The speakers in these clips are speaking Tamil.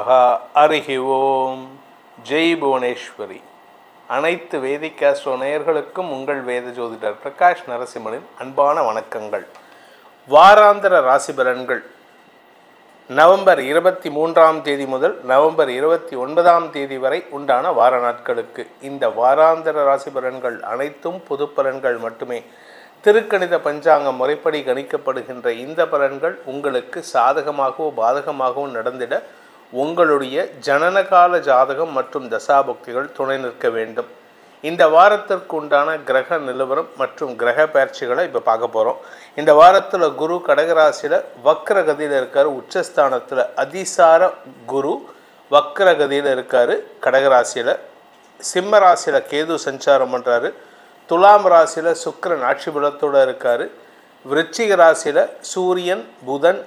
நமஹ. ஹரிஹி ஓம். ஜெய் புவனேஸ்வரி. அனைத்து வேதிக் ஆஸ்ட்ரோ நேயர்களுக்கும் உங்கள் வேத ஜோதிடர் பிரகாஷ் நரசிம்மனின் அன்பான வணக்கங்கள். வாராந்திர ராசி பலன்கள் நவம்பர் 23ஆம் தேதி முதல் நவம்பர் 29ஆம் தேதி வரை உண்டான வார நாட்களுக்கு. இந்த வாராந்திர ராசி பலன்கள் அனைத்தும் பொது பலன்கள் மட்டுமே. திருக்கணித பஞ்சாங்கம் முறைப்படி கணிக்கப்படுகின்ற இந்த பலன்கள் உங்களுக்கு சாதகமாகவோ பாதகமாகவோ நடந்திட உங்களுடைய ஜனனகால ஜாதகம் மற்றும் தசாபுக்திகள் துணை நிற்க வேண்டும். இந்த வாரத்திற்கு உண்டான கிரக நிலவரம் மற்றும் கிரக பயிற்சிகளை இப்போ பார்க்க போகிறோம். இந்த வாரத்தில் குரு கடகராசியில் வக்ரகதியில் இருக்கார். உச்சஸ்தானத்தில் அதிசார குரு வக்ரகதியில் இருக்கார் கடகராசியில். சிம்ம ராசியில் கேது சஞ்சாரம் பண்ணுறாரு. துலாம் ராசியில் சுக்கிரன் ஆட்சி பலத்தோடு இருக்கார். விருச்சிக ராசியில் சூரியன் புதன்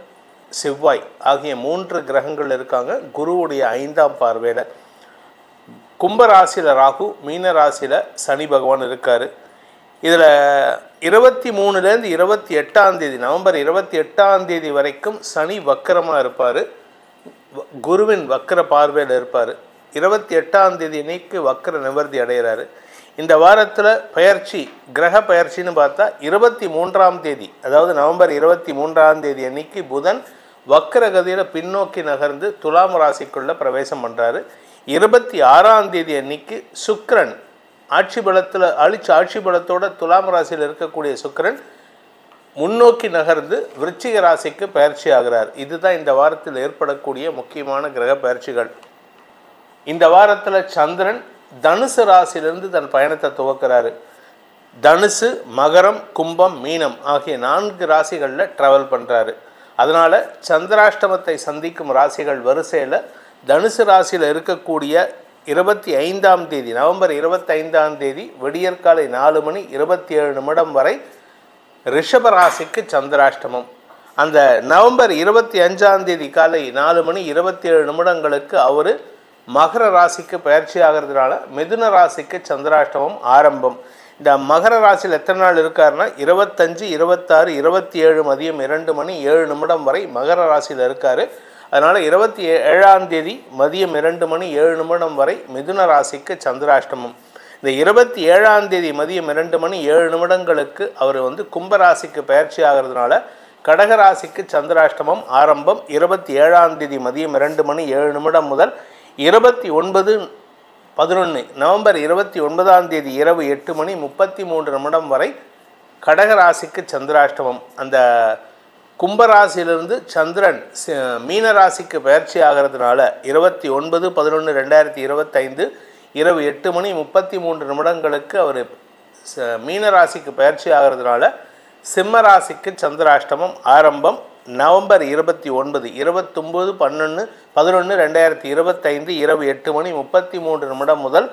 செவ்வாய் ஆகிய 3 கிரகங்கள் இருக்காங்க குருவுடைய 5ஆம் பார்வையில். கும்பராசியில் ராகு, மீன ராசியில் சனி பகவான் இருக்கார். இதில் 23லேருந்து 28ஆம் தேதி நவம்பர் 28ஆம் தேதி வரைக்கும் சனி வக்கரமாக இருப்பார். குருவின் வக்கர பார்வையில் இருப்பார். 28ஆம் தேதி அன்னைக்கு வக்கர நிவர்த்தி அடைகிறாரு. இந்த வாரத்தில் பயிற்சி கிரக பயிற்சின்னு பார்த்தா 23ஆம் தேதி அதாவது நவம்பர் 23ஆம் தேதி அன்னைக்கு புதன் வக்கரகதியில் பின்னோக்கி நகர்ந்து துலாம் ராசிக்குள்ளே பிரவேசம் பண்ணுறாரு. 26ஆம் தேதி அன்னைக்கு சுக்கிரன் ஆட்சி பலத்தோட துலாம் ராசியில் இருக்கக்கூடிய சுக்கிரன் முன்னோக்கி நகர்ந்து விருச்சிக ராசிக்கு பயிற்சி ஆகிறார். இதுதான் இந்த வாரத்தில் ஏற்படக்கூடிய முக்கியமான கிரக பயிற்சிகள். இந்த வாரத்தில் சந்திரன் தனுசு ராசியிலிருந்து தன் பயணத்தை துவக்கிறாரு. தனுசு, மகரம், கும்பம், மீனம் ஆகிய 4 ராசிகளில் ட்ராவல் பண்ணுறாரு. அதனால் சந்திராஷ்டமத்தை சந்திக்கும் ராசிகள் வரிசையில் தனுசு ராசியில் இருக்கக்கூடிய 25ஆம் தேதி நவம்பர் 25ஆம் தேதி விடியற்காலை 4:27 வரை ரிஷப ராசிக்கு சந்திராஷ்டமம். அந்த நவம்பர் 25ஆம் தேதி காலை 4:27 அவர் மகர ராசிக்கு பயிற்சி ஆகிறதுனால மிதுன ராசிக்கு சந்திராஷ்டமம் ஆரம்பம். இந்த மகர ராசியில் எத்தனை நாள் இருக்காருன்னா 25, 26, 27 மதியம் 2:07 வரை மகர ராசியில் இருக்கார். அதனால் 27ஆம் தேதி மதியம் 2:07 வரை மிதுன ராசிக்கு சந்திராஷ்டமம். இந்த 27ஆம் தேதி மதியம் 2:07 அவர் கும்பராசிக்கு பயிற்சி ஆகிறதுனால கடகராசிக்கு சந்திராஷ்டமம் ஆரம்பம். 27ஆம் தேதி மதியம் 2:07 முதல் 29/11 நவம்பர் 29ஆம் தேதி இரவு 8:33 வரை கடகராசிக்கு சந்திராஷ்டமம். அந்த கும்பராசியிலிருந்து சந்திரன் மீனராசிக்கு பயிற்சி ஆகிறதுனால 29/11/2025 இரவு 8:33 அவர் மீனராசிக்கு பயிற்சி ஆகிறதுனால சிம்ம ராசிக்கு சந்திராஷ்டமம் ஆரம்பம். நவம்பர் 29, 29/11/2025 இரவு 8:33 முதல்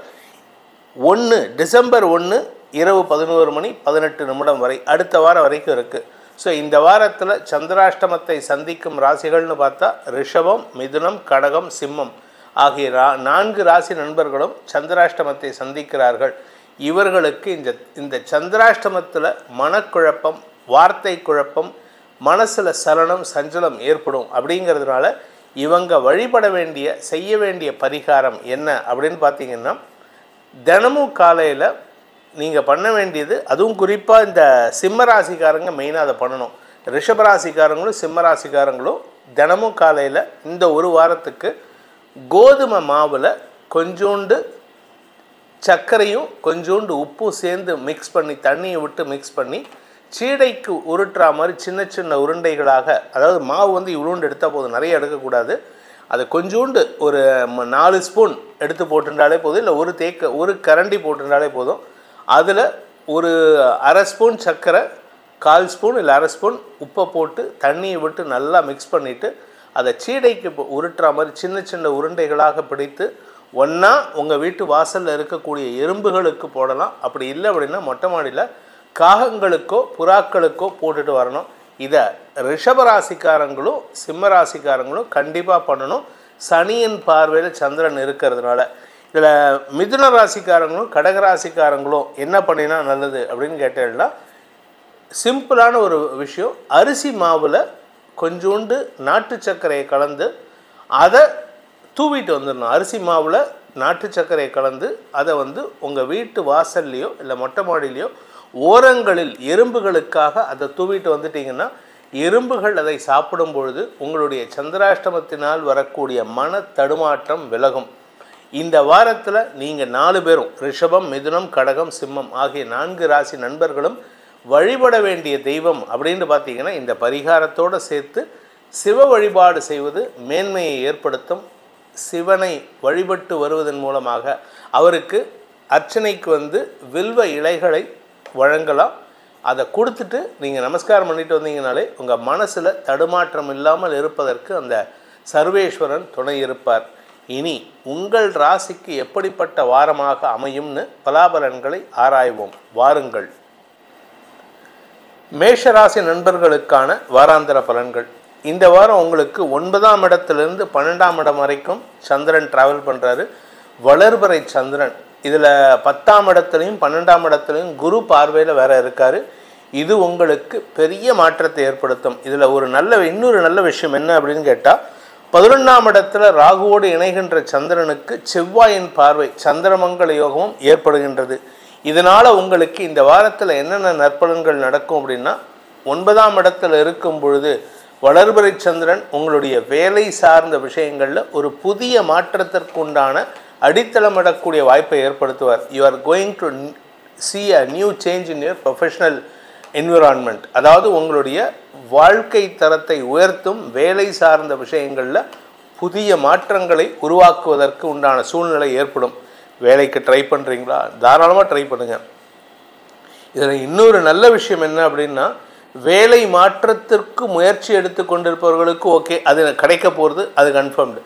டிசம்பர் 1 இரவு 11:18 வரை அடுத்த வாரம் வரைக்கும் இருக்குது. ஸோ இந்த வாரத்தில் சந்திராஷ்டமத்தை சந்திக்கும் ராசிகள்னு பார்த்தா ரிஷபம், மிதுனம், கடகம், சிம்மம் ஆகிய 4 ராசி நண்பர்களும் சந்திராஷ்டமத்தை சந்திக்கிறார்கள். இவர்களுக்கு இந்த சந்திராஷ்டமத்தில் மனக்குழப்பம், வார்த்தை குழப்பம், மனசில் சலனம் சஞ்சலம் ஏற்படும். அப்படிங்கிறதுனால இவங்க வழிபட வேண்டிய செய்ய வேண்டிய பரிகாரம் என்ன அப்படின்னு பார்த்தீங்கன்னா, தினமும் காலையில் நீங்கள் பண்ண வேண்டியது, அதுவும் குறிப்பாக இந்த சிம்ம ராசிக்காரங்க மெயினாக அதை பண்ணணும். ரிஷபராசிக்காரங்களும் சிம்ம ராசிக்காரங்களும் தினமும் காலையில் இந்த ஒரு வாரத்துக்கு கோதுமை மாவில் கொஞ்சோண்டு சர்க்கரையும் கொஞ்சோண்டு உப்பும் சேர்ந்து மிக்ஸ் பண்ணி தண்ணியை விட்டு மிக்ஸ் பண்ணி சீடைக்கு உருட்டுற மாதிரி சின்ன சின்ன உருண்டைகளாக, அதாவது மாவு இவ்வளோண்டு எடுத்தால் போதும், நிறைய எடுக்கக்கூடாது. அதை கொஞ்சோண்டு ஒரு 4 ஸ்பூன் எடுத்து போட்டுட்டாலே போதும், இல்லை ஒரு கரண்டி போட்டுட்டாலே போதும். அதில் ஒரு அரை ஸ்பூன் சர்க்கரை, 1/4 ஸ்பூன் இல்லை அரை ஸ்பூன் உப்பை போட்டு தண்ணியை விட்டு நல்லா மிக்ஸ் பண்ணிவிட்டு அதை சீடைக்கு உருட்டுற மாதிரி சின்ன சின்ன உருண்டைகளாக பிடித்து ஒன்றா உங்கள் வீட்டு வாசலில் இருக்கக்கூடிய எறும்புகளுக்கு போடலாம். அப்படி இல்லை அப்படின்னா மொட்டை மாடியில் காகங்களுக்கோ புறாக்களுக்கோ போட்டுட்டு வரணும். இதை ரிஷபராசிக்காரங்களும் சிம்ம ராசிக்காரங்களும் கண்டிப்பாக பண்ணணும். சனியின் பார்வையில் சந்திரன் இருக்கிறதுனால. இதில் மிதுன ராசிக்காரங்களும் கடகராசிக்காரங்களும் என்ன பண்ணினா நல்லது அப்படின்னு கேட்டேன்னா, சிம்பிளான ஒரு விஷயம், அரிசி மாவில் கொஞ்சோண்டு நாட்டு சர்க்கரையை கலந்து அதை தூவிட்டு வந்துடணும். அரிசி மாவில் நாட்டு சர்க்கரையை கலந்து அதை உங்கள் வீட்டு வாசல்லையோ இல்லை மொட்டை மாடியிலையோ ஓரங்களில் எறும்புகளுக்காக அதை தூவிட்டு வந்துட்டிங்கன்னா எறும்புகள் அதை சாப்பிடும் பொழுது உங்களுடைய சந்திராஷ்டமத்தினால் வரக்கூடிய மன தடுமாற்றம் விலகும். இந்த வாரத்தில் நீங்கள் 4 பேரும் ரிஷபம், மிதுனம், கடகம், சிம்மம் ஆகிய 4 ராசி நண்பர்களும் வழிபட வேண்டிய தெய்வம் அப்படின்னு பார்த்தீங்கன்னா இந்த பரிகாரத்தோடு சேர்த்து சிவ வழிபாடு செய்வது மேன்மையை ஏற்படுத்தும். சிவனை வழிபட்டு வருவதன் மூலமாக அவருக்கு அர்ச்சனைக்கு வில்வ இலைகளை வழங்கலாம். அதை கொடுத்துட்டு நீங்கள் நமஸ்காரம் பண்ணிட்டு வந்தீங்கனாலே உங்கள் மனசில் தடுமாற்றம் இல்லாமல் இருப்பதற்கு அந்த சர்வேஸ்வரன் துணை இருப்பார். இனி உங்கள் ராசிக்கு எப்படிப்பட்ட வாரமாக அமையும்னு பலாபலன்களை ஆராய்வோம். வாருங்கள். மேஷராசி நண்பர்களுக்கான வாராந்திர பலன்கள். இந்த வாரம் உங்களுக்கு 9ஆம் இடத்திலிருந்து 12ஆம் இடம் வரைக்கும் சந்திரன் டிராவல் பண்ணுறாரு. வளர்பிறை சந்திரன் இதில் 10ஆம் இடத்துலையும் 12ஆம் இடத்துலையும் குரு பார்வையில் வேற இருக்கார். இது உங்களுக்கு பெரிய மாற்றத்தை ஏற்படுத்தும். இதில் இன்னொரு நல்ல விஷயம் என்ன அப்படின்னு கேட்டால் 11ஆம் இடத்துல ராகுவோடு இணைகின்ற சந்திரனுக்கு செவ்வாயின் பார்வை சந்திரமங்கல யோகமும் ஏற்படுகின்றது. இதனால் உங்களுக்கு இந்த வாரத்தில் என்னென்ன நற்பலன்கள் நடக்கும் அப்படின்னா 9ஆம் இடத்துல இருக்கும் பொழுது வளர்பிறை சந்திரன் உங்களுடைய வேலை சார்ந்த விஷயங்களில் ஒரு புதிய மாற்றத்திற்கு உண்டான அடித்தளமிடக்கூடிய வாய்ப்பை ஏற்படுத்துவார். You are going to see a new change in your professional environment. அதாவது உங்களுடைய வாழ்க்கை தரத்தை உயர்த்தும் வேலை சார்ந்த விஷயங்களில் புதிய மாற்றங்களை உருவாக்குவதற்கு உண்டான சூழ்நிலை ஏற்படும். வேலைக்கு ட்ரை பண்ணுறீங்களா? தாராளமாக ட்ரை பண்ணுங்கள். இதில் இன்னொரு நல்ல விஷயம் என்ன அப்படின்னா வேலை மாற்றத்திற்கு முயற்சி எடுத்து கொண்டிருப்பவர்களுக்கு ஓகே, அது கிடைக்க போகிறது, அது கன்ஃபார்ம்டு.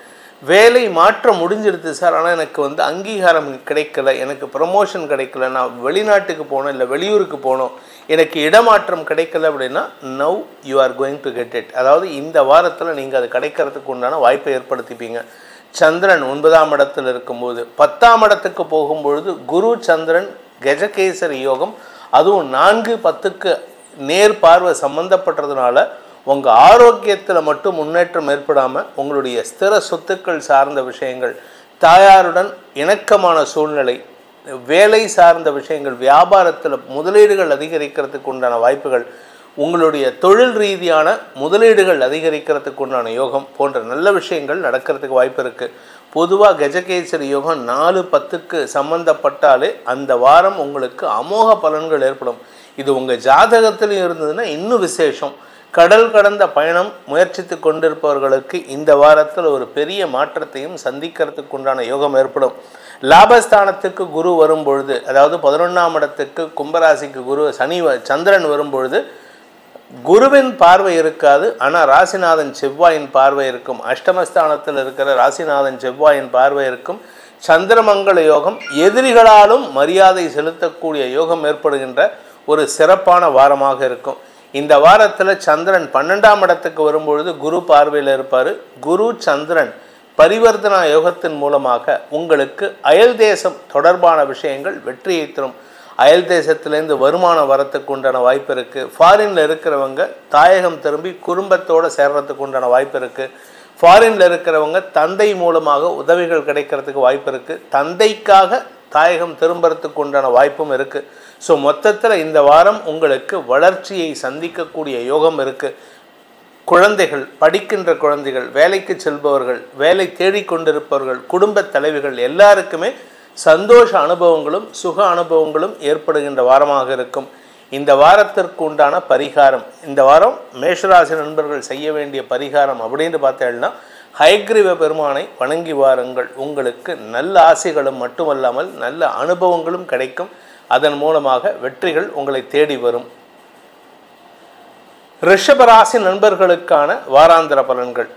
வேலை மாற்றம் முடிஞ்சிடுது சார், ஆனால் எனக்கு அங்கீகாரம் கிடைக்கல, எனக்கு ப்ரமோஷன் கிடைக்கல, நான் வெளிநாட்டுக்கு போனோம் இல்லை வெளியூருக்கு போனோம், எனக்கு இடமாற்றம் கிடைக்கல அப்படின்னா now you are going to get it. அதாவது இந்த வாரத்தில் நீங்கள் அது கிடைக்கிறதுக்கு உண்டான வாய்ப்பை ஏற்படுத்திப்பீங்க. சந்திரன் 9ஆம் இடத்தில் இருக்கும்போது 10ஆம் இடத்துக்கு போகும்பொழுது குரு சந்திரன் கஜகேசரி யோகம், அதுவும் 4-10க்கு நேர் பார்வை சம்பந்தப்பட்டதுனால உங்கள் ஆரோக்கியத்தில் மட்டும் முன்னேற்றம் ஏற்படாமல் உங்களுடைய ஸ்திர சொத்துக்கள் சார்ந்த விஷயங்கள், தாயாருடன் இணக்கமான சூழ்நிலை, வேலை சார்ந்த விஷயங்கள், வியாபாரத்தில் முதலீடுகள் அதிகரிக்கிறதுக்கு உண்டான வாய்ப்புகள், உங்களுடைய தொழில் ரீதியான முதலீடுகள் அதிகரிக்கிறதுக்கு உண்டான யோகம் போன்ற நல்ல விஷயங்கள் நடக்கிறதுக்கு வாய்ப்பு இருக்குது. பொதுவாக கஜகேசரி யோகம் 4-10க்கு சம்பந்தப்பட்டாலே அந்த வாரம் உங்களுக்கு அமோக பலன்கள் ஏற்படும். இது உங்கள் ஜாதகத்திலும் இருந்ததுன்னா இன்னும் விசேஷம். கடல் கடந்த பயணம் முயற்சித்து கொண்டிருப்பவர்களுக்கு இந்த வாரத்தில் ஒரு பெரிய மாற்றத்தையும் சந்திக்கிறதுக்கு உண்டான யோகம் ஏற்படும். லாபஸ்தானத்துக்கு குரு வரும்பொழுது, அதாவது 11ஆம் இடத்துக்கு கும்பராசிக்கு சந்திரன் வரும்பொழுது குருவின் பார்வை இருக்காது, ஆனால் ராசிநாதன் செவ்வாயின் பார்வை இருக்கும். அஷ்டமஸ்தானத்தில் இருக்கிற ராசிநாதன் செவ்வாயின் பார்வை இருக்கும். சந்திரமங்கல யோகம், எதிரிகளாலும் மரியாதை செலுத்தக்கூடிய யோகம் ஏற்படுகின்ற ஒரு சிறப்பான வாரமாக இருக்கும். இந்த வாரத்தில் சந்திரன் 12ஆம் இடத்துக்கு வரும்பொழுது குரு பார்வையில் இருப்பார். குரு சந்திரன் பரிவர்த்தனா யோகத்தின் மூலமாக உங்களுக்கு அயல் தேசம் தொடர்பான விஷயங்கள் வெற்றியை தரும். அயல் தேசத்திலேருந்து வருமானம் வரத்துக்கு உண்டான வாய்ப்பு இருக்குது. ஃபாரினில் இருக்கிறவங்க தாயகம் திரும்பி குடும்பத்தோடு சேர்றதுக்கு உண்டான வாய்ப்பு இருக்குது. ஃபாரினில் இருக்கிறவங்க தந்தை மூலமாக உதவிகள் கிடைக்கிறதுக்கு வாய்ப்பு இருக்குது. தந்தைக்காக தாயகம் திரும்புறதுக்கு உண்டான வாய்ப்பும் இருக்குது. ஸோ மொத்தத்தில் இந்த வாரம் உங்களுக்கு வளர்ச்சியை சந்திக்கக்கூடிய யோகம் இருக்குது. குழந்தைகள், படிக்கின்ற குழந்தைகள், வேலைக்கு செல்பவர்கள், வேலை தேடிக்கொண்டிருப்பவர்கள், குடும்ப தலைவிகள் எல்லாருக்குமே சந்தோஷ அனுபவங்களும் சுக அனுபவங்களும் ஏற்படுகின்ற வாரமாக இருக்கும். இந்த வாரத்திற்கு உண்டான பரிகாரம், இந்த வாரம் மேஷராசி நண்பர்கள் செய்ய வேண்டிய பரிகாரம் அப்படின்னு பார்த்தேன்னா ஹயக்ரீவ பெருமானை வணங்கி வாருங்கள். உங்களுக்கு நல்ல ஆசைகளும் மட்டுமல்லாமல் நல்ல அனுபவங்களும் கிடைக்கும். அதன் மூலமாக வெற்றிகள் உங்களை தேடி வரும். ரிஷபராசி நண்பர்களுக்கான வாராந்திர பலன்கள்.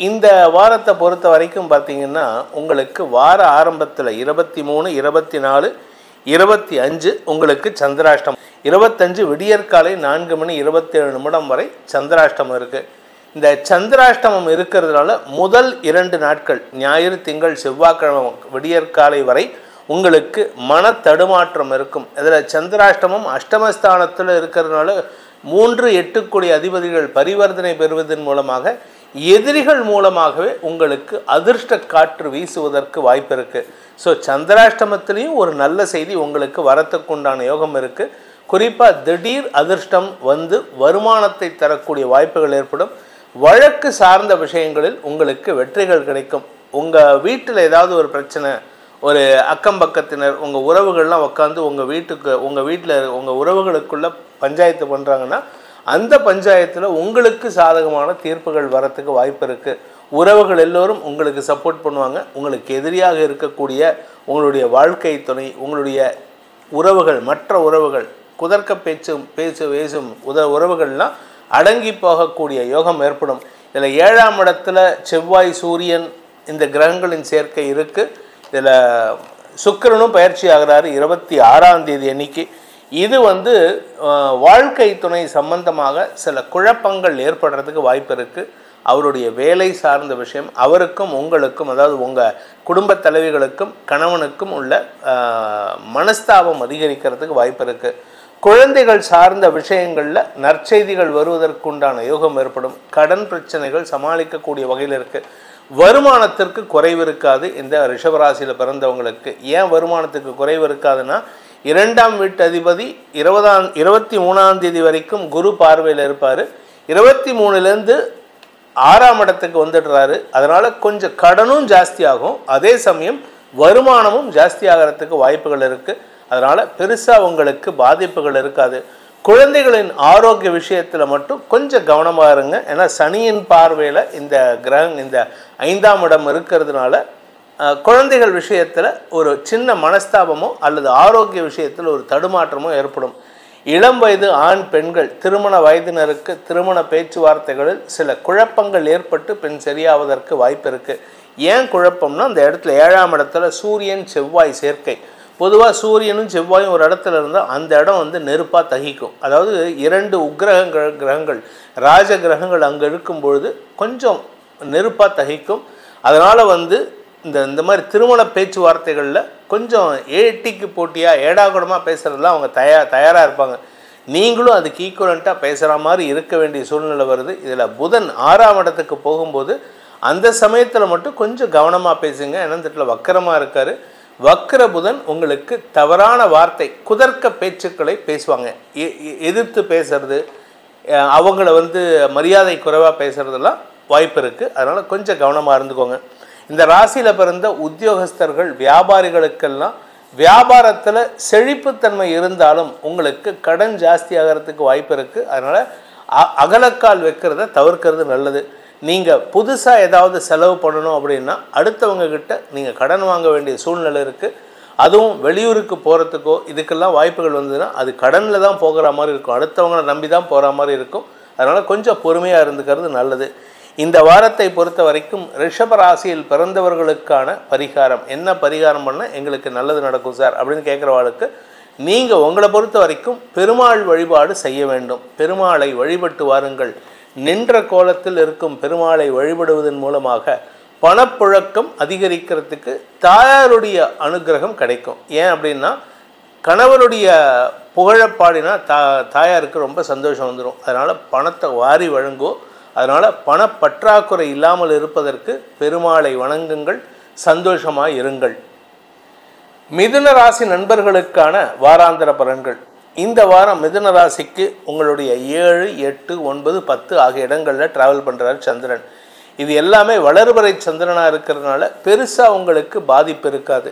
இந்த வாரத்தை பொறுத்த வரைக்கும் பார்த்தீங்கன்னா உங்களுக்கு வார ஆரம்பத்தில் 23, 24, 25 உங்களுக்கு சந்திராஷ்டம். 25 விடியற்காலை 4:27 வரை சந்திராஷ்டமம் இருக்குது. இந்த சந்திராஷ்டமம் இருக்கிறதுனால முதல் 2 நாட்கள் ஞாயிறு, திங்கள், செவ்வாய்க்கிழமை விடியற்காலை வரை உங்களுக்கு மன தடுமாற்றம் இருக்கும். இதில் சந்திராஷ்டமம் அஷ்டமஸ்தானத்தில் இருக்கிறதுனால 3, 8 கோடி அதிபதிகள் பரிவர்த்தனை பெறுவதன் மூலமாக எதிரிகள் மூலமாகவே உங்களுக்கு அதிர்ஷ்ட காற்று வீசுவதற்கு வாய்ப்பு இருக்குது. ஸோ சந்திராஷ்டமத்திலையும் ஒரு நல்ல செய்தி உங்களுக்கு வரத்துக்குண்டான யோகம் இருக்குது. குறிப்பாக திடீர் அதிர்ஷ்டம் வந்து வருமானத்தை தரக்கூடிய வாய்ப்புகள் ஏற்படும். வழக்கு சார்ந்த விஷயங்களில் உங்களுக்கு வெற்றிகள் கிடைக்கும். உங்கள் வீட்டில் ஏதாவது ஒரு பிரச்சனை, ஒரு அக்கம் பக்கத்தினர் உங்கள் உறவுகள்லாம் உட்காந்து உங்கள் வீட்டில் உங்கள் உறவுகளுக்குள்ளே பஞ்சாயத்து பண்ணுறாங்கன்னா அந்த பஞ்சாயத்தில் உங்களுக்கு சாதகமான தீர்ப்புகள் வரத்துக்கு வாய்ப்பு இருக்குது. உறவுகள் எல்லோரும் உங்களுக்கு சப்போர்ட் பண்ணுவாங்க. உங்களுக்கு எதிரியாக இருக்கக்கூடிய உங்களுடைய வாழ்க்கை துணை, உங்களுடைய உறவுகள், மற்ற உறவுகள், குதர்க்க பேசும் உறவுகள்லாம் அடங்கி போகக்கூடிய யோகம் ஏற்படும். இதில் 7ஆம் இடத்துல செவ்வாய், சூரியன் இந்த கிரகங்களின் சேர்க்கை இருக்குது. இதில் சுக்கிரனும் பயிற்சி ஆகிறாரு 26ஆம் தேதி அன்னைக்கு. இது வந்து வாழ்க்கை துணை சம்பந்தமாக சில குழப்பங்கள் ஏற்படுறதுக்கு வாய்ப்பு இருக்குது. அவருடைய வேலை சார்ந்த விஷயம் அவருக்கும் உங்களுக்கும், அதாவது உங்கள் குடும்ப தலைவிகளுக்கும் கணவனுக்கும் உள்ள மனஸ்தாபம் அதிகரிக்கிறதுக்கு வாய்ப்பு இருக்குது. குழந்தைகள் சார்ந்த விஷயங்களில் நற்செய்திகள் வருவதற்குண்டான யோகம் ஏற்படும். கடன் பிரச்சனைகள் சமாளிக்கக்கூடிய வகையில் இருக்குது. வருமானத்திற்கு குறைவு இருக்காது. இந்த ரிஷபராசியில் பிறந்தவங்களுக்கு ஏன் வருமானத்துக்கு குறைவு இருக்காதுன்னா, 2ஆம் வீட்டு அதிபதி 23ஆம் தேதி வரைக்கும் குரு பார்வையில் இருப்பார். 23லேருந்து 6ஆம் இடத்துக்கு வந்துடுறாரு. அதனால் கொஞ்சம் கடனும் ஜாஸ்தி ஆகும், அதே சமயம் வருமானமும் ஜாஸ்தி ஆகிறதுக்கு வாய்ப்புகள் இருக்குது. அதனால் பெருசாக உங்களுக்கு பாதிப்புகள் இருக்காது. குழந்தைகளின் ஆரோக்கிய விஷயத்தில் மட்டும் கொஞ்சம் கவனமாக இருங்க. ஏன்னா சனியின் பார்வையில் இந்த கிரகம் இந்த 5ஆம் இடம் இருக்கிறதுனால குழந்தைகள் விஷயத்தில் ஒரு சின்ன மனஸ்தாபமோ அல்லது ஆரோக்கிய விஷயத்தில் ஒரு தடுமாற்றமோ ஏற்படும். இளம் வயது ஆண் பெண்கள், திருமண வயதினருக்கு திருமண பேச்சுவார்த்தைகளில் சில குழப்பங்கள் ஏற்பட்டு பின் சரியாவதற்கு வாய்ப்பு இருக்குது. ஏன் குழப்பம்னா, அந்த இடத்துல 7ஆம் இடத்துல சூரியன் செவ்வாய் சேர்க்கை. பொதுவாக சூரியனும் செவ்வாயும் ஒரு இடத்துல இருந்தால் அந்த இடம் வந்து நெருப்பாக தகிக்கும். அதாவது 2 கிரகங்கள் ராஜ கிரகங்கள் அங்கே இருக்கும் பொழுது கொஞ்சம் நெருப்பாக தகிக்கும். அதனால் வந்து இந்த மாதிரி திருமண பேச்சுவார்த்தைகளில் கொஞ்சம் ஏட்டிக்கு போட்டியாக ஏடாகுடமாக பேசுகிறதுலாம் அவங்க தயாராக இருப்பாங்க. நீங்களும் அதுக்கு ஈக்குவலண்ட்டாக பேசுகிற மாதிரி இருக்க வேண்டிய சூழ்நிலை வருது. இதில் புதன் 6ஆம் இடத்துக்கு போகும்போது அந்த சமயத்தில் மட்டும் கொஞ்சம் கவனமாக பேசுங்க. ஏன்னா இந்த இடத்துல வக்கரமாக இருக்கார். வக்கர புதன் உங்களுக்கு தவறான வார்த்தை, குதர்க்க பேச்சுக்களை பேசுவாங்க. எதிர்த்து பேசுறது, அவங்கள வந்து மரியாதை குறைவாக பேசுகிறதெல்லாம் வாய்ப்பு இருக்குது. அதனால் கொஞ்சம் கவனமாக இருந்துக்கோங்க. இந்த ராசியில் பிறந்த உத்தியோகஸ்தர்கள், வியாபாரிகளுக்கெல்லாம் வியாபாரத்தில் செழிப்புத்தன்மை இருந்தாலும் உங்களுக்கு கடன் ஜாஸ்தி ஆகிறதுக்கு வாய்ப்பு இருக்குது. அதனால் அகலக்கால் வைக்கிறத தவிர்க்கிறது நல்லது. நீங்கள் புதுசாக ஏதாவது செலவு பண்ணணும் அப்படின்னா அடுத்தவங்கக்கிட்ட நீங்கள் கடன் வாங்க வேண்டிய சூழ்நிலை இருக்குது. அதுவும் வெளியூருக்கு போகிறதுக்கோ இதுக்கெல்லாம் வாய்ப்புகள் வந்ததுன்னா அது கடனில் தான் போகிற மாதிரி இருக்கும், அடுத்தவங்களை நம்பி தான் போகிற மாதிரி இருக்கும். அதனால் கொஞ்சம் பொறுமையாக இருந்துக்கிறது நல்லது. இந்த வாரத்தை பொறுத்த வரைக்கும் ரிஷப ராசியில் பிறந்தவர்களுக்கான பரிகாரம் என்ன, பரிகாரம் பண்ணால் எங்களுக்கு நல்லது நடக்கும் சார் அப்படின்னு கேட்குறவாளுக்கு, நீங்கள் உங்களை பொறுத்த வரைக்கும் பெருமாள் வழிபாடு செய்ய வேண்டும். பெருமாளை வழிபட்டு வாருங்கள். நின்ற கோலத்தில் இருக்கும் பெருமாளை வழிபடுவதன் மூலமாக பணப்புழக்கம் அதிகரிக்கிறதுக்கு தாயாருடைய அனுகிரகம் கிடைக்கும். ஏன் அப்படின்னா, கணவருடைய புகழப்பாடினா தாயாருக்கு ரொம்ப சந்தோஷம் வந்துடும். அதனால் பணத்தை வாரி வழங்குவோம். அதனால் பணப்பற்றாக்குறை இல்லாமல் இருப்பதற்கு பெருமாளை வணங்குங்கள், சந்தோஷமாக இருங்கள். மிதுன ராசி நண்பர்களுக்கான வாராந்திர பலன்கள். இந்த வாரம் மிதுன ராசிக்கு உங்களுடைய 7, 8, 9, 10 ஆகிய இடங்களில் ட்ராவல் பண்ணுறாரு சந்திரன். இது எல்லாமே வளர்வரை சந்திரனாக இருக்கிறதுனால பெருசாக உங்களுக்கு பாதிப்பு இருக்காது.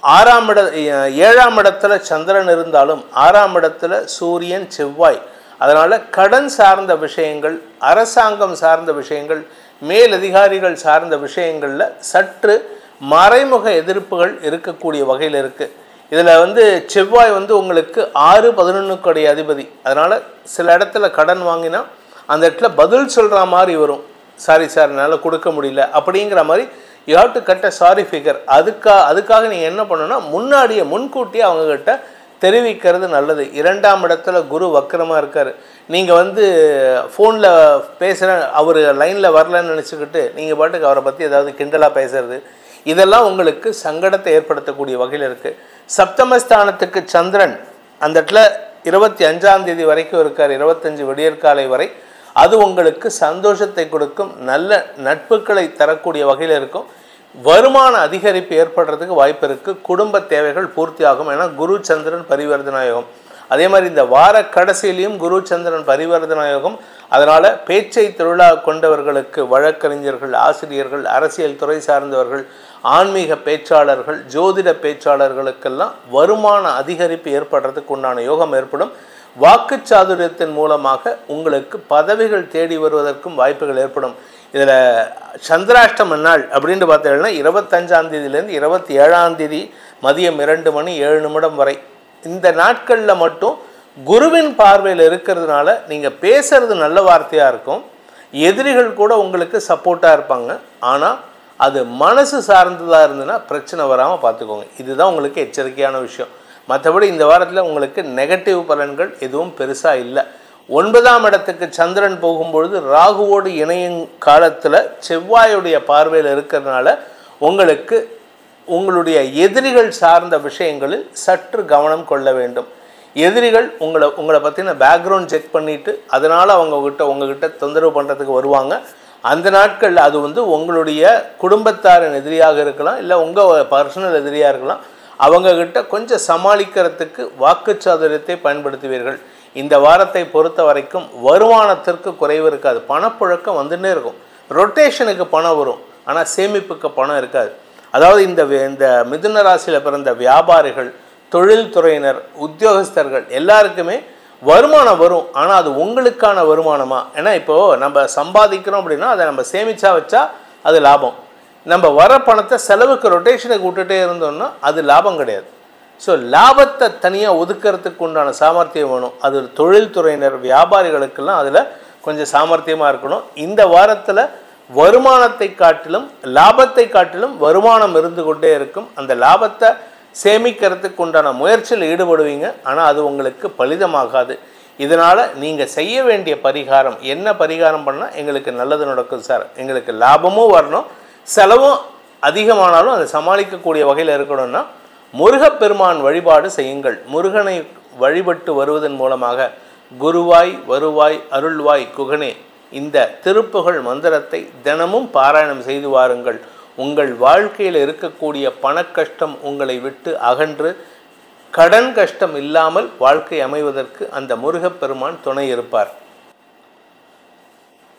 7ஆம் இடத்துல சந்திரன் இருந்தாலும் 6ஆம் இடத்துல சூரியன் செவ்வாய். அதனால் கடன் சார்ந்த விஷயங்கள், அரசாங்கம் சார்ந்த விஷயங்கள், மேலதிகாரிகள் சார்ந்த விஷயங்களில் சற்று மறைமுக எதிர்ப்புகள் இருக்கக்கூடிய வகையில் இருக்குது. இதில் வந்து செவ்வாய் வந்து உங்களுக்கு 6, 11 அதிபதி. அதனால் சில இடத்துல கடன் வாங்கினா அந்த இடத்துல பதில் சொல்கிற மாதிரி வரும். சாரி சார் என்னால் கொடுக்க முடியல அப்படிங்கிற மாதிரி you have to cut a sorry figure. அதுக்காக நீங்கள் என்ன பண்ணணும்னா முன்கூட்டியே அவங்கக்கிட்ட தெரிவிக்கிறது நல்லது. 2ஆம் இடத்துல குரு வக்கரமாக இருக்கார். நீங்கள் வந்து ஃபோனில் பேசுகிற அவர் லைனில் வரலன்னு நினச்சிக்கிட்டு நீங்கள் பாட்டுக்கு அவரை பற்றி ஏதாவது கிண்டலாக பேசுகிறது, இதெல்லாம் உங்களுக்கு சங்கடத்தை ஏற்படுத்தக்கூடிய வகையில் இருக்குது. சப்தமஸ்தானத்துக்கு சந்திரன் அந்த இடத்துல 25ஆம் தேதி வரைக்கும் இருக்கார், 25 விடியற்காலை வரை. அது உங்களுக்கு சந்தோஷத்தை கொடுக்கும், நல்ல நட்புகளை தரக்கூடிய வகையில் இருக்கும். வருமான அதிகரிப்பு ஏற்படுறதுக்கு வாய்ப்பு இருக்குது. குடும்ப தேவைகள் பூர்த்தி ஆகும். ஏன்னா குரு சந்திரன் பரிவர்த்தனா யோகம். அதே மாதிரி இந்த வார கடைசியிலையும் குரு சந்திரன் பரிவர்த்தனா யோகம். அதனால் பேச்சை தொழிலாக கொண்டவர்களுக்கு, வழக்கறிஞர்கள், ஆசிரியர்கள், அரசியல் துறை சார்ந்தவர்கள், ஆன்மீக பேச்சாளர்கள், ஜோதிட பேச்சாளர்களுக்கெல்லாம் வருமான அதிகரிப்பு ஏற்படுறதுக்கு உண்டான யோகம் ஏற்படும். வாக்குச்சாதுரியத்தின் மூலமாக உங்களுக்கு பதவிகள் தேடி வருவதற்கும் வாய்ப்புகள் ஏற்படும். இதில் சந்திராஷ்டம நாள் அப்படின்னு பார்த்தீங்கன்னா 25ஆம் தேதியிலேருந்து 27ஆம் தேதி மதியம் 2:07 வரை இந்த நாட்களில் மட்டும் குருவின் பார்வையில் இருக்கிறதுனால நீங்கள் பேசுறது நல்ல வார்த்தையாக இருக்கும். எதிரிகள் கூட உங்களுக்கு சப்போர்ட்டாக இருப்பாங்க. ஆனால் அது மனசு சார்ந்ததாக இருந்ததுன்னா பிரச்சனை வராமல் பார்த்துக்கோங்க. இதுதான் உங்களுக்கு எச்சரிக்கையான விஷயம். மற்றபடி இந்த வாரத்தில் உங்களுக்கு நெகட்டிவ் பலன்கள் எதுவும் பெருசாக இல்லை. 9ஆம் இடத்துக்கு சந்திரன் போகும்பொழுது ராகுவோடு இணையும் காலத்தில் செவ்வாயுடைய பார்வையில் இருக்கிறதுனால உங்களுக்கு உங்களுடைய எதிரிகள் சார்ந்த விஷயங்களில் சற்று கவனம் கொள்ள வேண்டும். எதிரிகள் உங்களை பற்றின பேக்ரவுண்ட் செக் பண்ணிவிட்டு அதனால் உங்ககிட்ட தொந்தரவு பண்ணுறதுக்கு வருவாங்க. அந்த நாட்களில் அது உங்களுடைய குடும்பத்தாரின் எதிரியாக இருக்கலாம், இல்லை உங்கள் பர்சனல் எதிரியாக இருக்கலாம். அவங்கக்கிட்ட கொஞ்சம் சமாளிக்கிறதுக்கு வாக்குச்சாதுரியத்தை பயன்படுத்துவீர்கள். இந்த வாரத்தை பொறுத்த வரைக்கும் வருமானத்திற்கு குறைவு இருக்காது. பணப்புழக்கம் வந்துட்டே இருக்கும். ரொட்டேஷனுக்கு பணம் வரும், ஆனால் சேமிப்புக்கு பணம் இருக்காது. அதாவது இந்த மிதுன ராசியில் பிறந்த வியாபாரிகள், தொழில்துறையினர், உத்தியோகஸ்தர்கள் எல்லாருக்குமே வருமானம் வரும். ஆனால் அது உங்களுக்கான வருமானமா? ஏன்னா இப்போது நம்ம சம்பாதிக்கிறோம் அப்படின்னா அதை நம்ம சேமிச்சா வச்சா அது லாபம். நம்ம வர பணத்தை செலவுக்கு ரொட்டேஷனுக்கு விட்டுட்டே இருந்தோம்னா அது லாபம் கிடையாது. ஸோ லாபத்தை தனியாக ஒதுக்கிறதுக்கு உண்டான சாமர்த்தியம் வேணும். அது தொழில்துறையினர், வியாபாரிகளுக்கெல்லாம் அதில் கொஞ்சம் சாமர்த்தியமாக இருக்கணும். இந்த வாரத்தில் வருமானத்தை காட்டிலும் லாபத்தை காட்டிலும் வருமானம் இருந்து கொண்டே இருக்கும். அந்த லாபத்தை சேமிக்கிறதுக்கு உண்டான முயற்சியில் ஈடுபடுவீங்க. ஆனால் அது உங்களுக்கு பலிதமாகாது. இதனால் நீங்கள் செய்ய வேண்டிய பரிகாரம் என்ன? பரிகாரம் பண்ணால் எங்களுக்கு நல்லது நடக்கும் சார், எங்களுக்கு லாபமும் வரணும், செலவும் அதிகமானாலும் அதை சமாளிக்கக்கூடிய வகையில் இருக்கணும்னா முருகப்பெருமான் வழிபாடு செய்யுங்கள். முருகனை வழிபட்டு வருவதன் மூலமாக குருவாய் வருவாய் அருள்வாய் குகனே இந்த திருப்புகழ் மந்திரத்தை தினமும் பாராயணம் செய்து வாருங்கள். உங்கள் வாழ்க்கையில் இருக்கக்கூடிய பணக்கஷ்டம் உங்களை விட்டு அகன்று கடன் கஷ்டம் இல்லாமல் வாழ்க்கை அமைவதற்கு அந்த முருகப்பெருமான் துணை இருப்பார்.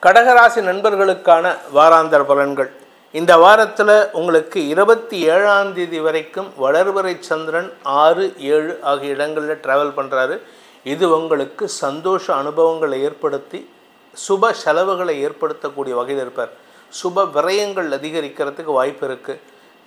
கடகராசி நண்பர்களுக்கான வாராந்தர பலன்கள். இந்த வாரத்தில் உங்களுக்கு 27ஆம் தேதி வரைக்கும் வளர்வரை சந்திரன் 6, 7 ஆகிய இடங்களில் ட்ராவல் பண்ணுறாரு. இது உங்களுக்கு சந்தோஷ அனுபவங்களை ஏற்படுத்தி சுப செலவுகளை ஏற்படுத்தக்கூடிய வகையில் இருப்பார். சுப விரயங்கள் அதிகரிக்கிறதுக்கு வாய்ப்பு இருக்குது.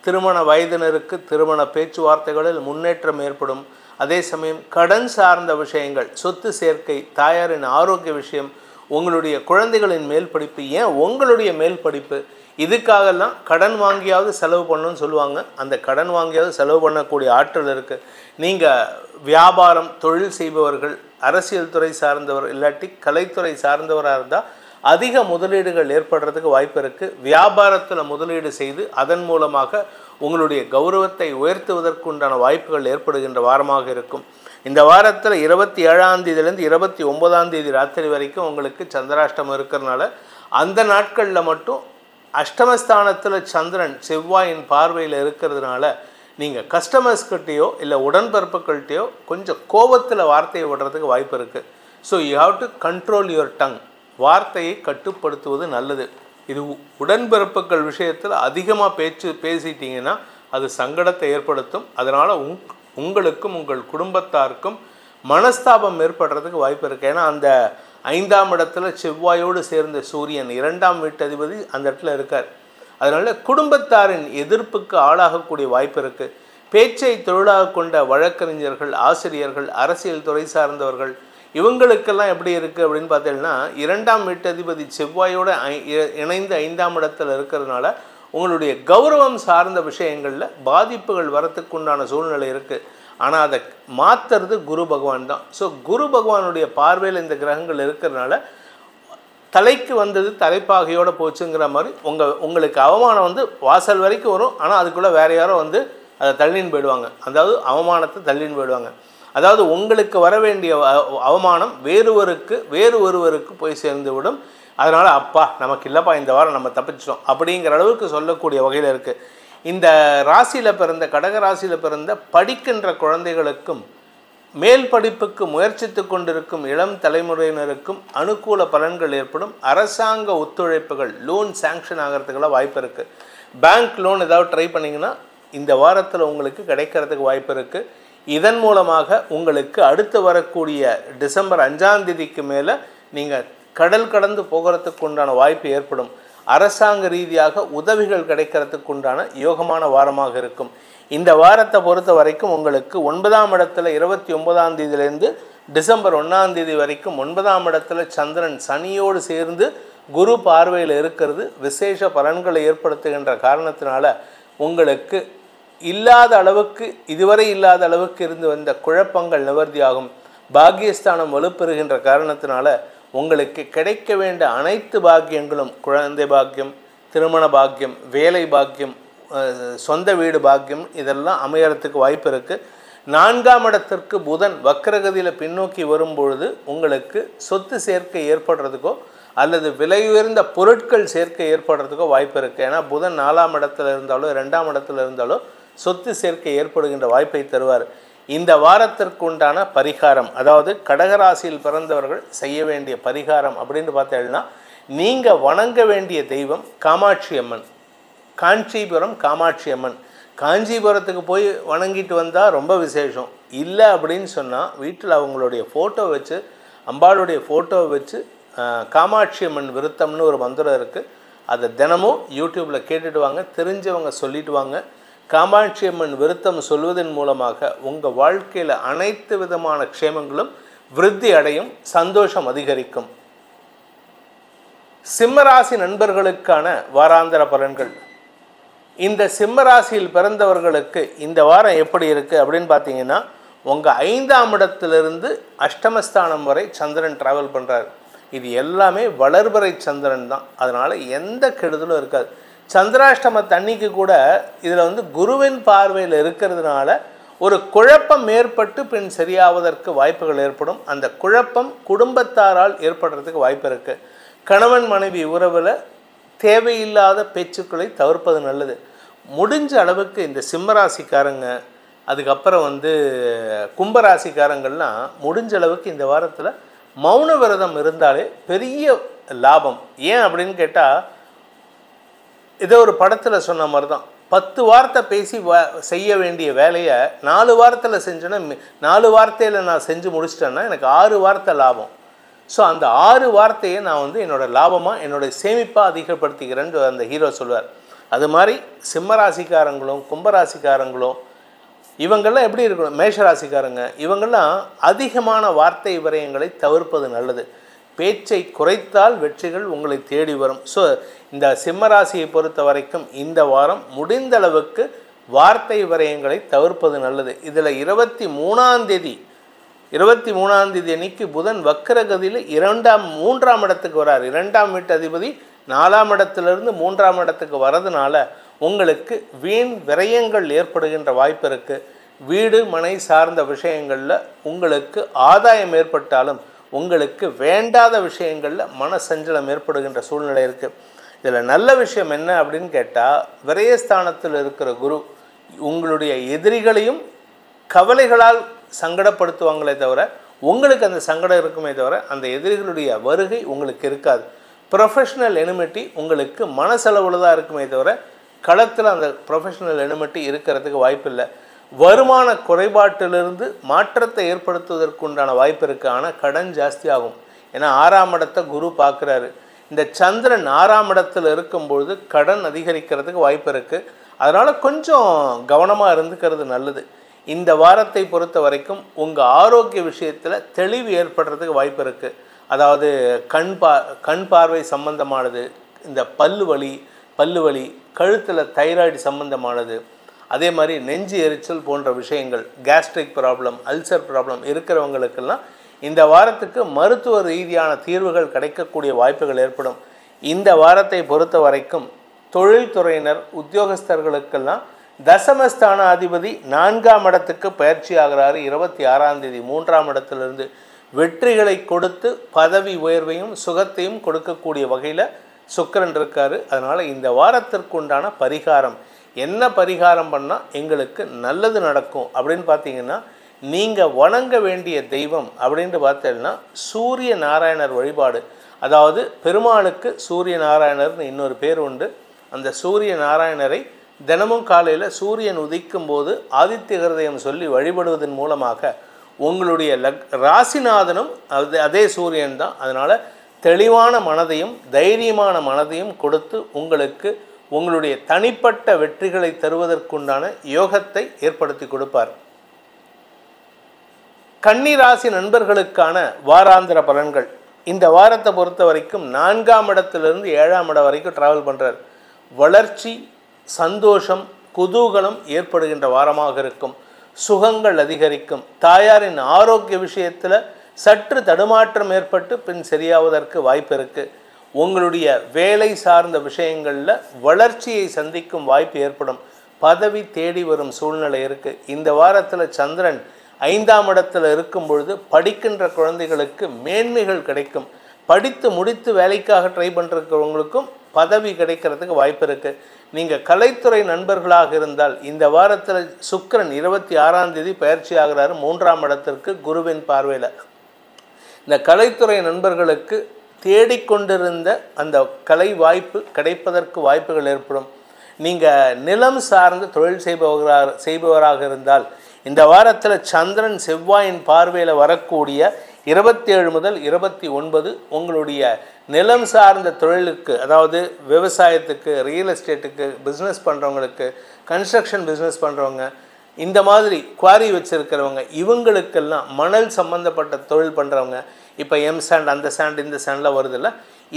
திருமண வயதினருக்கு திருமண பேச்சுவார்த்தைகளில் முன்னேற்றம் ஏற்படும். அதே சமயம் கடன் சார்ந்த விஷயங்கள், சொத்து சேர்க்கை, தாயாரின் ஆரோக்கிய விஷயம், உங்களுடைய குழந்தைகளின் மேல் படிப்பு, ஏன் உங்களுடைய மேல் படிப்பு, இதுக்காகலாம் கடன் வாங்கியாவது செலவு பண்ணணும்னு சொல்லுவாங்க. அந்த கடன் வாங்கியாவது செலவு பண்ணக்கூடிய ஆற்றல் இருக்குது. நீங்கள் வியாபாரம் தொழில் செய்பவர்கள், அரசியல் துறை சார்ந்தவர் இல்லாட்டி கலைத்துறை சார்ந்தவராக இருந்தால் அதிக முதலீடுகள் ஏற்படுறதுக்கு வாய்ப்பு இருக்குது. வியாபாரத்தில் முதலீடு செய்து அதன் மூலமாக உங்களுடைய கௌரவத்தை உயர்த்துவதற்குண்டான வாய்ப்புகள் ஏற்படுகின்ற வாரமாக இருக்கும். இந்த வாரத்தில் 27ஆம் தேதியிலேருந்து 29ஆம் தேதி ராத்திரி வரைக்கும் உங்களுக்கு சந்திராஷ்டமம் இருக்கிறதுனால அந்த நாட்களில் மட்டும் அஷ்டமஸ்தானத்தில் சந்திரன் செவ்வாயின் பார்வையில் இருக்கிறதுனால நீங்கள் கஸ்டமர்ஸ்கிட்டையோ இல்லை உடன்பிறப்புகள்கிட்டையோ கொஞ்சம் கோபத்தில் வார்த்தையை விடுறதுக்கு வாய்ப்பு இருக்குது. So you have to control your tongue. வார்த்தையை கட்டுப்படுத்துவது நல்லது. இது உடன்பிறப்புகள் விஷயத்தில் அதிகமாக பேசிட்டீங்கன்னா அது சங்கடத்தை ஏற்படுத்தும். அதனால் உங்களுக்கும் உங்கள் குடும்பத்தாருக்கும் மனஸ்தாபம் ஏற்படுறதுக்கு வாய்ப்பு இருக்குது. ஏன்னா அந்த 5ஆம் இடத்துல செவ்வாயோடு சேர்ந்த சூரியன் 2ஆம் வீட்டதிபதி அந்த இடத்துல இருக்கார். அதனால் குடும்பத்தாரின் எதிர்ப்புக்கு ஆளாகக்கூடிய வாய்ப்பு இருக்குது. பேச்சை தொழிலாக கொண்ட வழக்கறிஞர்கள், ஆசிரியர்கள், அரசியல் துறை சார்ந்தவர்கள் இவங்களுக்கெல்லாம் எப்படி இருக்குது அப்படின்னு பார்த்தீங்கன்னா 2ஆம் வீட்டதிபதி செவ்வாயோடு இணைந்து 5ஆம் இடத்துல இருக்கிறதுனால உங்களுடைய கௌரவம் சார்ந்த விஷயங்களில் பாதிப்புகள் வரத்துக்கு உண்டான சூழ்நிலை இருக்குது. ஆனால் அதை மாற்றுறது குரு பகவான் தான். ஸோ குரு பகவானுடைய பார்வையில் இந்த கிரகங்கள் இருக்கிறதுனால தலைக்கு வந்தது தலைப்பாகையோடு போச்சுங்கிற மாதிரி உங்களுக்கு அவமானம் வாசல் வரைக்கும் வரும். ஆனால் அதுக்குள்ளே வேறு யாரோ அதை தள்ளின்னு போயிடுவாங்க. அதாவது அவமானத்தை தள்ளின்னு போயிடுவாங்க. அதாவது உங்களுக்கு வர வேண்டிய அவமானம் வேறு ஒருவருக்கு போய் சேர்ந்துவிடும். அதனால் அப்பா நமக்கு இல்லைப்பா இந்த வாரம் நம்ம தப்பிச்சிட்டோம் அப்படிங்கிற அளவுக்கு சொல்லக்கூடிய வகையில் இருக்குது. இந்த ராசியில் பிறந்த கடக ராசியில் பிறந்த படிக்கின்ற குழந்தைகளுக்கும் மேல் படிப்புக்கு முயற்சித்து கொண்டிருக்கும் இளம் தலைமுறையினருக்கும் அனுகூல பலன்கள் ஏற்படும். அரசாங்க ஒத்துழைப்புகள் லோன் சாங்ஷன் ஆகிறதுக்கெல்லாம் வாய்ப்பு இருக்குது. பேங்க் லோன் ஏதாவது ட்ரை பண்ணிங்கன்னா இந்த வாரத்தில் உங்களுக்கு கிடைக்கிறதுக்கு வாய்ப்பு இருக்குது. இதன் மூலமாக உங்களுக்கு அடுத்து வரக்கூடிய டிசம்பர் 5ஆம் தேதிக்கு மேலே நீங்கள் கடல் கடந்து போகிறதுக்கு உண்டான வாய்ப்பு ஏற்படும். அரசாங்க ரீதியாக உதவிகள் கிடைக்கிறதுக்கு உண்டான யோகமான வாரமாக இருக்கும். இந்த வாரத்தை பொறுத்த வரைக்கும் உங்களுக்கு 9ஆம் இடத்துல 29ஆம் தேதியிலேருந்து டிசம்பர் 1ஆம் தேதி வரைக்கும் 9ஆம் இடத்துல சந்திரன் சனியோடு சேர்ந்து குரு பார்வையில் இருக்கிறது விசேஷ பலன்களை ஏற்படுத்துகின்ற காரணத்தினால உங்களுக்கு இல்லாத அளவுக்கு இதுவரை இல்லாத அளவுக்கு இருந்து வந்த குழப்பங்கள் நிவர்த்தியாகும். பாக்கியஸ்தானம் வலுப்பெறுகின்ற காரணத்தினால உங்களுக்கு கிடைக்க வேண்டிய அனைத்து பாக்கியங்களும் குழந்தை பாக்கியம், திருமண பாக்கியம், வேலை பாக்கியம், சொந்த வீடு பாக்கியம் இதெல்லாம் அமையறதுக்கு வாய்ப்பு இருக்குது. 4ஆம் இடத்திற்கு புதன் வக்ரகதியில் பின்னோக்கி வரும்பொழுது உங்களுக்கு சொத்து சேர்க்கை ஏற்படுறதுக்கோ அல்லது விலை உயர்ந்த பொருட்கள் சேர்க்கை ஏற்படுறதுக்கோ வாய்ப்பு இருக்குது. ஏன்னா புதன் 4ஆம் இடத்துல இருந்தாலோ 2ஆம் இடத்துல இருந்தாலோ சொத்து சேர்க்கை ஏற்படுகின்ற வாய்ப்பை தருவார். இந்த வாரத்திற்கு உண்டான பரிகாரம், அதாவது கடகராசியில் பிறந்தவர்கள் செய்ய வேண்டிய பரிகாரம் அப்படின்னு பார்த்தீங்கன்னா, நீங்கள் வணங்க வேண்டிய தெய்வம் காமாட்சி அம்மன், காஞ்சிபுரம் காமாட்சி அம்மன். காஞ்சிபுரத்துக்கு போய் வணங்கிட்டு வந்தால் ரொம்ப விசேஷம். இல்லை அப்படின்னு சொன்னால் வீட்டில் அவங்களுடைய ஃபோட்டோ வச்சு, அம்பாளுடைய ஃபோட்டோவை வச்சு காமாட்சி அம்மன் விருத்தம்னு ஒரு மந்திரம் இருக்குது. அதை தினமும் யூடியூப்பில் கேட்டுட்டு வாங்க, தெரிஞ்சவங்க சொல்லிட்டு வாங்க. காமாட்சி அம்மன் விருத்தம் சொல்வதன் மூலமாக உங்கள் வாழ்க்கையில் அனைத்து விதமான க்ஷேமங்களும் விருத்தி அடையும், சந்தோஷம் அதிகரிக்கும். சிம்மராசி நண்பர்களுக்கான வாராந்திர பலன்கள். இந்த சிம்மராசியில் பிறந்தவர்களுக்கு இந்த வாரம் எப்படி இருக்குது அப்படின்னு பார்த்தீங்கன்னா, உங்கள் 5ஆம் இடத்திலிருந்து அஷ்டமஸ்தானம் வரை சந்திரன் ட்ராவல் பண்ணுறார். இது எல்லாமே வளர்பறை சந்திரன் தான். அதனால் எந்த கெடுதலும் இருக்காது. சந்திராஷ்டம தண்ணிக்கு கூட இதில் குருவின் பார்வையில் இருக்கிறதுனால ஒரு குழப்பம் ஏற்பட்டு பின் சரியாவதற்கு வாய்ப்புகள் ஏற்படும். அந்த குழப்பம் குடும்பத்தாரால் ஏற்படுறதுக்கு வாய்ப்பு இருக்குது. கணவன் மனைவி உறவில் தேவையில்லாத பேச்சுக்களை தவிர்ப்பது நல்லது. முடிஞ்ச அளவுக்கு இந்த சிம்மராசிக்காரங்க, அதுக்கப்புறம் கும்பராசிக்காரங்கள்லாம் முடிஞ்ச அளவுக்கு இந்த வாரத்தில் மௌன விரதம் இருந்தாலே பெரிய லாபம். ஏன் அப்படின்னு கேட்டால், ஏதோ ஒரு படத்தில் சொன்ன மாதிரி தான், 10 வார்த்தை பேசி செய்ய வேண்டிய வேலையை 4 வாரத்தில் செஞ்சேன்னா, 4 வார்த்தையில் நான் செஞ்சு முடிச்சிட்டேன்னா எனக்கு 6 வார்த்தை லாபம். ஸோ அந்த 6 வார்த்தையை நான் என்னோடய லாபமாக என்னோடய சேமிப்பாக அதிகப்படுத்திக்கிறேன்னு அந்த ஹீரோ சொல்வார். அது மாதிரி சிம்மராசிக்காரங்களும் கும்பராசிக்காரங்களும் இவங்கெல்லாம் எப்படி இருக்கணும், மேஷராசிக்காரங்க இவங்கெல்லாம் அதிகமான வார்த்தை விரயங்களை தவிர்ப்பது நல்லது. பேச்சை குறைத்தால் வெற்றிகள் உங்களை தேடி வரும். ஸோ இந்த சிம்மராசியை பொறுத்த வரைக்கும் இந்த வாரம் முடிந்த அளவுக்கு வார்த்தை விரயங்களை தவிர்ப்பது நல்லது. இதில் 23ஆம் தேதி அன்னைக்கு புதன் வக்கரகதியில் 3ஆம் இடத்துக்கு வரார். 2ஆம் வீட்டு அதிபதி 4ஆம் இடத்திலிருந்து 3ஆம் இடத்துக்கு வரதுனால உங்களுக்கு வீண் விரயங்கள் ஏற்படுகின்ற வாய்ப்பு இருக்குது. வீடு மனை சார்ந்த விஷயங்களில் உங்களுக்கு ஆதாயம் ஏற்பட்டாலும் உங்களுக்கு வேண்டாத விஷயங்களில் மனசஞ்சலம் ஏற்படுகின்ற சூழ்நிலை இருக்குது. இதில் நல்ல விஷயம் என்ன அப்படின்னு கேட்டால், விரயஸ்தானத்தில் இருக்கிற குரு உங்களுடைய எதிரிகளையும் கவலைகளால் சங்கடப்படுத்துவாங்களே தவிர உங்களுக்கு அந்த சங்கடம் இருக்குமே தவிர அந்த எதிரிகளுடைய வருகை உங்களுக்கு இருக்காது. ப்ரொஃபஷ்னல் எனிமிட்டி உங்களுக்கு மனசளவில் தான் இருக்குமே தவிர களத்தில் அந்த ப்ரொஃபஷ்னல் எனிமிட்டி இருக்கிறதுக்கு வாய்ப்பு இல்லை. வருமான குறைபாட்டிலிருந்து மாற்றத்தை ஏற்படுத்துவதற்குண்டான வாய்ப்பு இருக்குது. ஆனால் கடன் ஜாஸ்தி ஆகும். ஏன்னா 6ஆம் இடத்தை குரு பார்க்குறாரு. இந்த சந்திரன் 6ஆம் இடத்துல இருக்கும்பொழுது கடன் அதிகரிக்கிறதுக்கு வாய்ப்பு இருக்குது. அதனால் கொஞ்சம் கவனமாக இருந்துக்கிறது நல்லது. இந்த வாரத்தை பொறுத்த வரைக்கும் உங்கள் ஆரோக்கிய விஷயத்தில் தெளிவு ஏற்படுறதுக்கு வாய்ப்பு இருக்குது. அதாவது கண் பார்வை சம்பந்தமானது, இந்த பல்லு வலி, கழுத்தில் தைராய்டு சம்பந்தமானது, அதே மாதிரி நெஞ்சு எரிச்சல் போன்ற விஷயங்கள், கேஸ்ட்ரிக் ப்ராப்ளம், அல்சர் ப்ராப்ளம் இருக்கிறவங்களுக்கெல்லாம் இந்த வாரத்துக்கு மருத்துவ ரீதியான தீர்வுகள் கிடைக்கக்கூடிய வாய்ப்புகள் ஏற்படும். இந்த வாரத்தை பொறுத்த வரைக்கும் தொழில்துறையினர் உத்தியோகஸ்தர்களுக்கெல்லாம் தசமஸ்தானாதிபதி 4ஆம் இடத்துக்கு பயிற்சி ஆகிறாரு 26ஆம் தேதி. 3ஆம் இடத்திலிருந்து வெற்றிகளை கொடுத்து பதவி உயர்வையும் சுகத்தையும் கொடுக்கக்கூடிய வகையில் சுக்கிரன் இருக்காரு. அதனால் இந்த வாரத்திற்கு உண்டான பரிகாரம் என்ன பரிகாரம் பண்ணால் எங்களுக்கு நல்லது நடக்கும் அப்படின்னு பார்த்தீங்கன்னா, நீங்கள் வணங்க வேண்டிய தெய்வம் அப்படின்ட்டு பார்த்தீங்கன்னா சூரிய நாராயணர் வழிபாடு. அதாவது பெருமாளுக்கு சூரிய நாராயணர்னு இன்னொரு பேர் உண்டு. அந்த சூரிய நாராயணரை தினமும் காலையில் சூரியன் உதிக்கும் போது ஆதித்ய ஹிருதயம் சொல்லி வழிபடுவதன் மூலமாக உங்களுடைய ராசிநாதனும் அதே சூரியன் தான். அதனால் தெளிவான மனதையும் தைரியமான மனதையும் கொடுத்து உங்களுக்கு உங்களுடைய தனிப்பட்ட வெற்றிகளை தருவதற்குண்டான யோகத்தை ஏற்படுத்தி கொடுப்பார். கன்னி ராசி நண்பர்களுக்கான வாராந்திர பலன்கள். இந்த வாரத்தை பொறுத்த வரைக்கும் 4ஆம் இடத்திலிருந்து 7ஆம் இடம் வரைக்கும் ட்ராவல் பண்ணுறார். வளர்ச்சி, சந்தோஷம், குதூகலம் ஏற்படுகின்ற வாரமாக இருக்கும். சுகங்கள் அதிகரிக்கும். தாயாரின் ஆரோக்கிய விஷயத்தில் சற்று தடுமாற்றம் ஏற்பட்டு பின் சரியாவதற்கு வாய்ப்பு இருக்குது. உங்களுடைய வேலை சார்ந்த விஷயங்களில் வளர்ச்சியை சந்திக்கும் வாய்ப்பு ஏற்படும். பதவி தேடி வரும் சூழ்நிலை இருக்குது. இந்த வாரத்தில் சந்திரன் 5ஆம் இடத்தில் இருக்கும் பொழுது படிக்கின்ற குழந்தைகளுக்கு மேன்மைகள் கிடைக்கும். படித்து முடித்து வேலைக்காக ட்ரை பண்ணுறவங்களுக்கும் பதவி கிடைக்கிறதுக்கு வாய்ப்பு இருக்குது. நீங்கள் கலைத்துறை நண்பர்களாக இருந்தால் இந்த வாரத்தில் சுக்கிரன் 26ஆம் தேதி பயிற்சி ஆகிறாரு 3ஆம் இடத்திற்கு குருவின் பார்வையில். இந்த கலைத்துறை நண்பர்களுக்கு தேடிக்கொண்டிருந்த அந்த கலை வாய்ப்பு கிடைப்பதற்கு வாய்ப்புகள் ஏற்படும். நீங்கள் நிலம் சார்ந்த தொழில் செய்பவராக இருந்தால் இந்த வாரத்தில் சந்திரன் செவ்வாயின் பார்வையில் வரக்கூடிய 27 முதல் 29 உங்களுடைய நிலம் சார்ந்த தொழிலுக்கு, அதாவது விவசாயத்துக்கு, ரியல் எஸ்டேட்டுக்கு, பிஸ்னஸ் பண்ணுறவங்களுக்கு, கன்ஸ்ட்ரக்ஷன் பிஸ்னஸ் பண்ணுறவங்க, இந்த மாதிரி குவாரி வச்சுருக்கிறவங்க, இவங்களுக்கெல்லாம் மணல் சம்மந்தப்பட்ட தொழில் பண்ணுறவங்க, இப்போ எம் சாண்ட் அந்த சாண்ட் இந்த சாண்டில் வருதில்ல,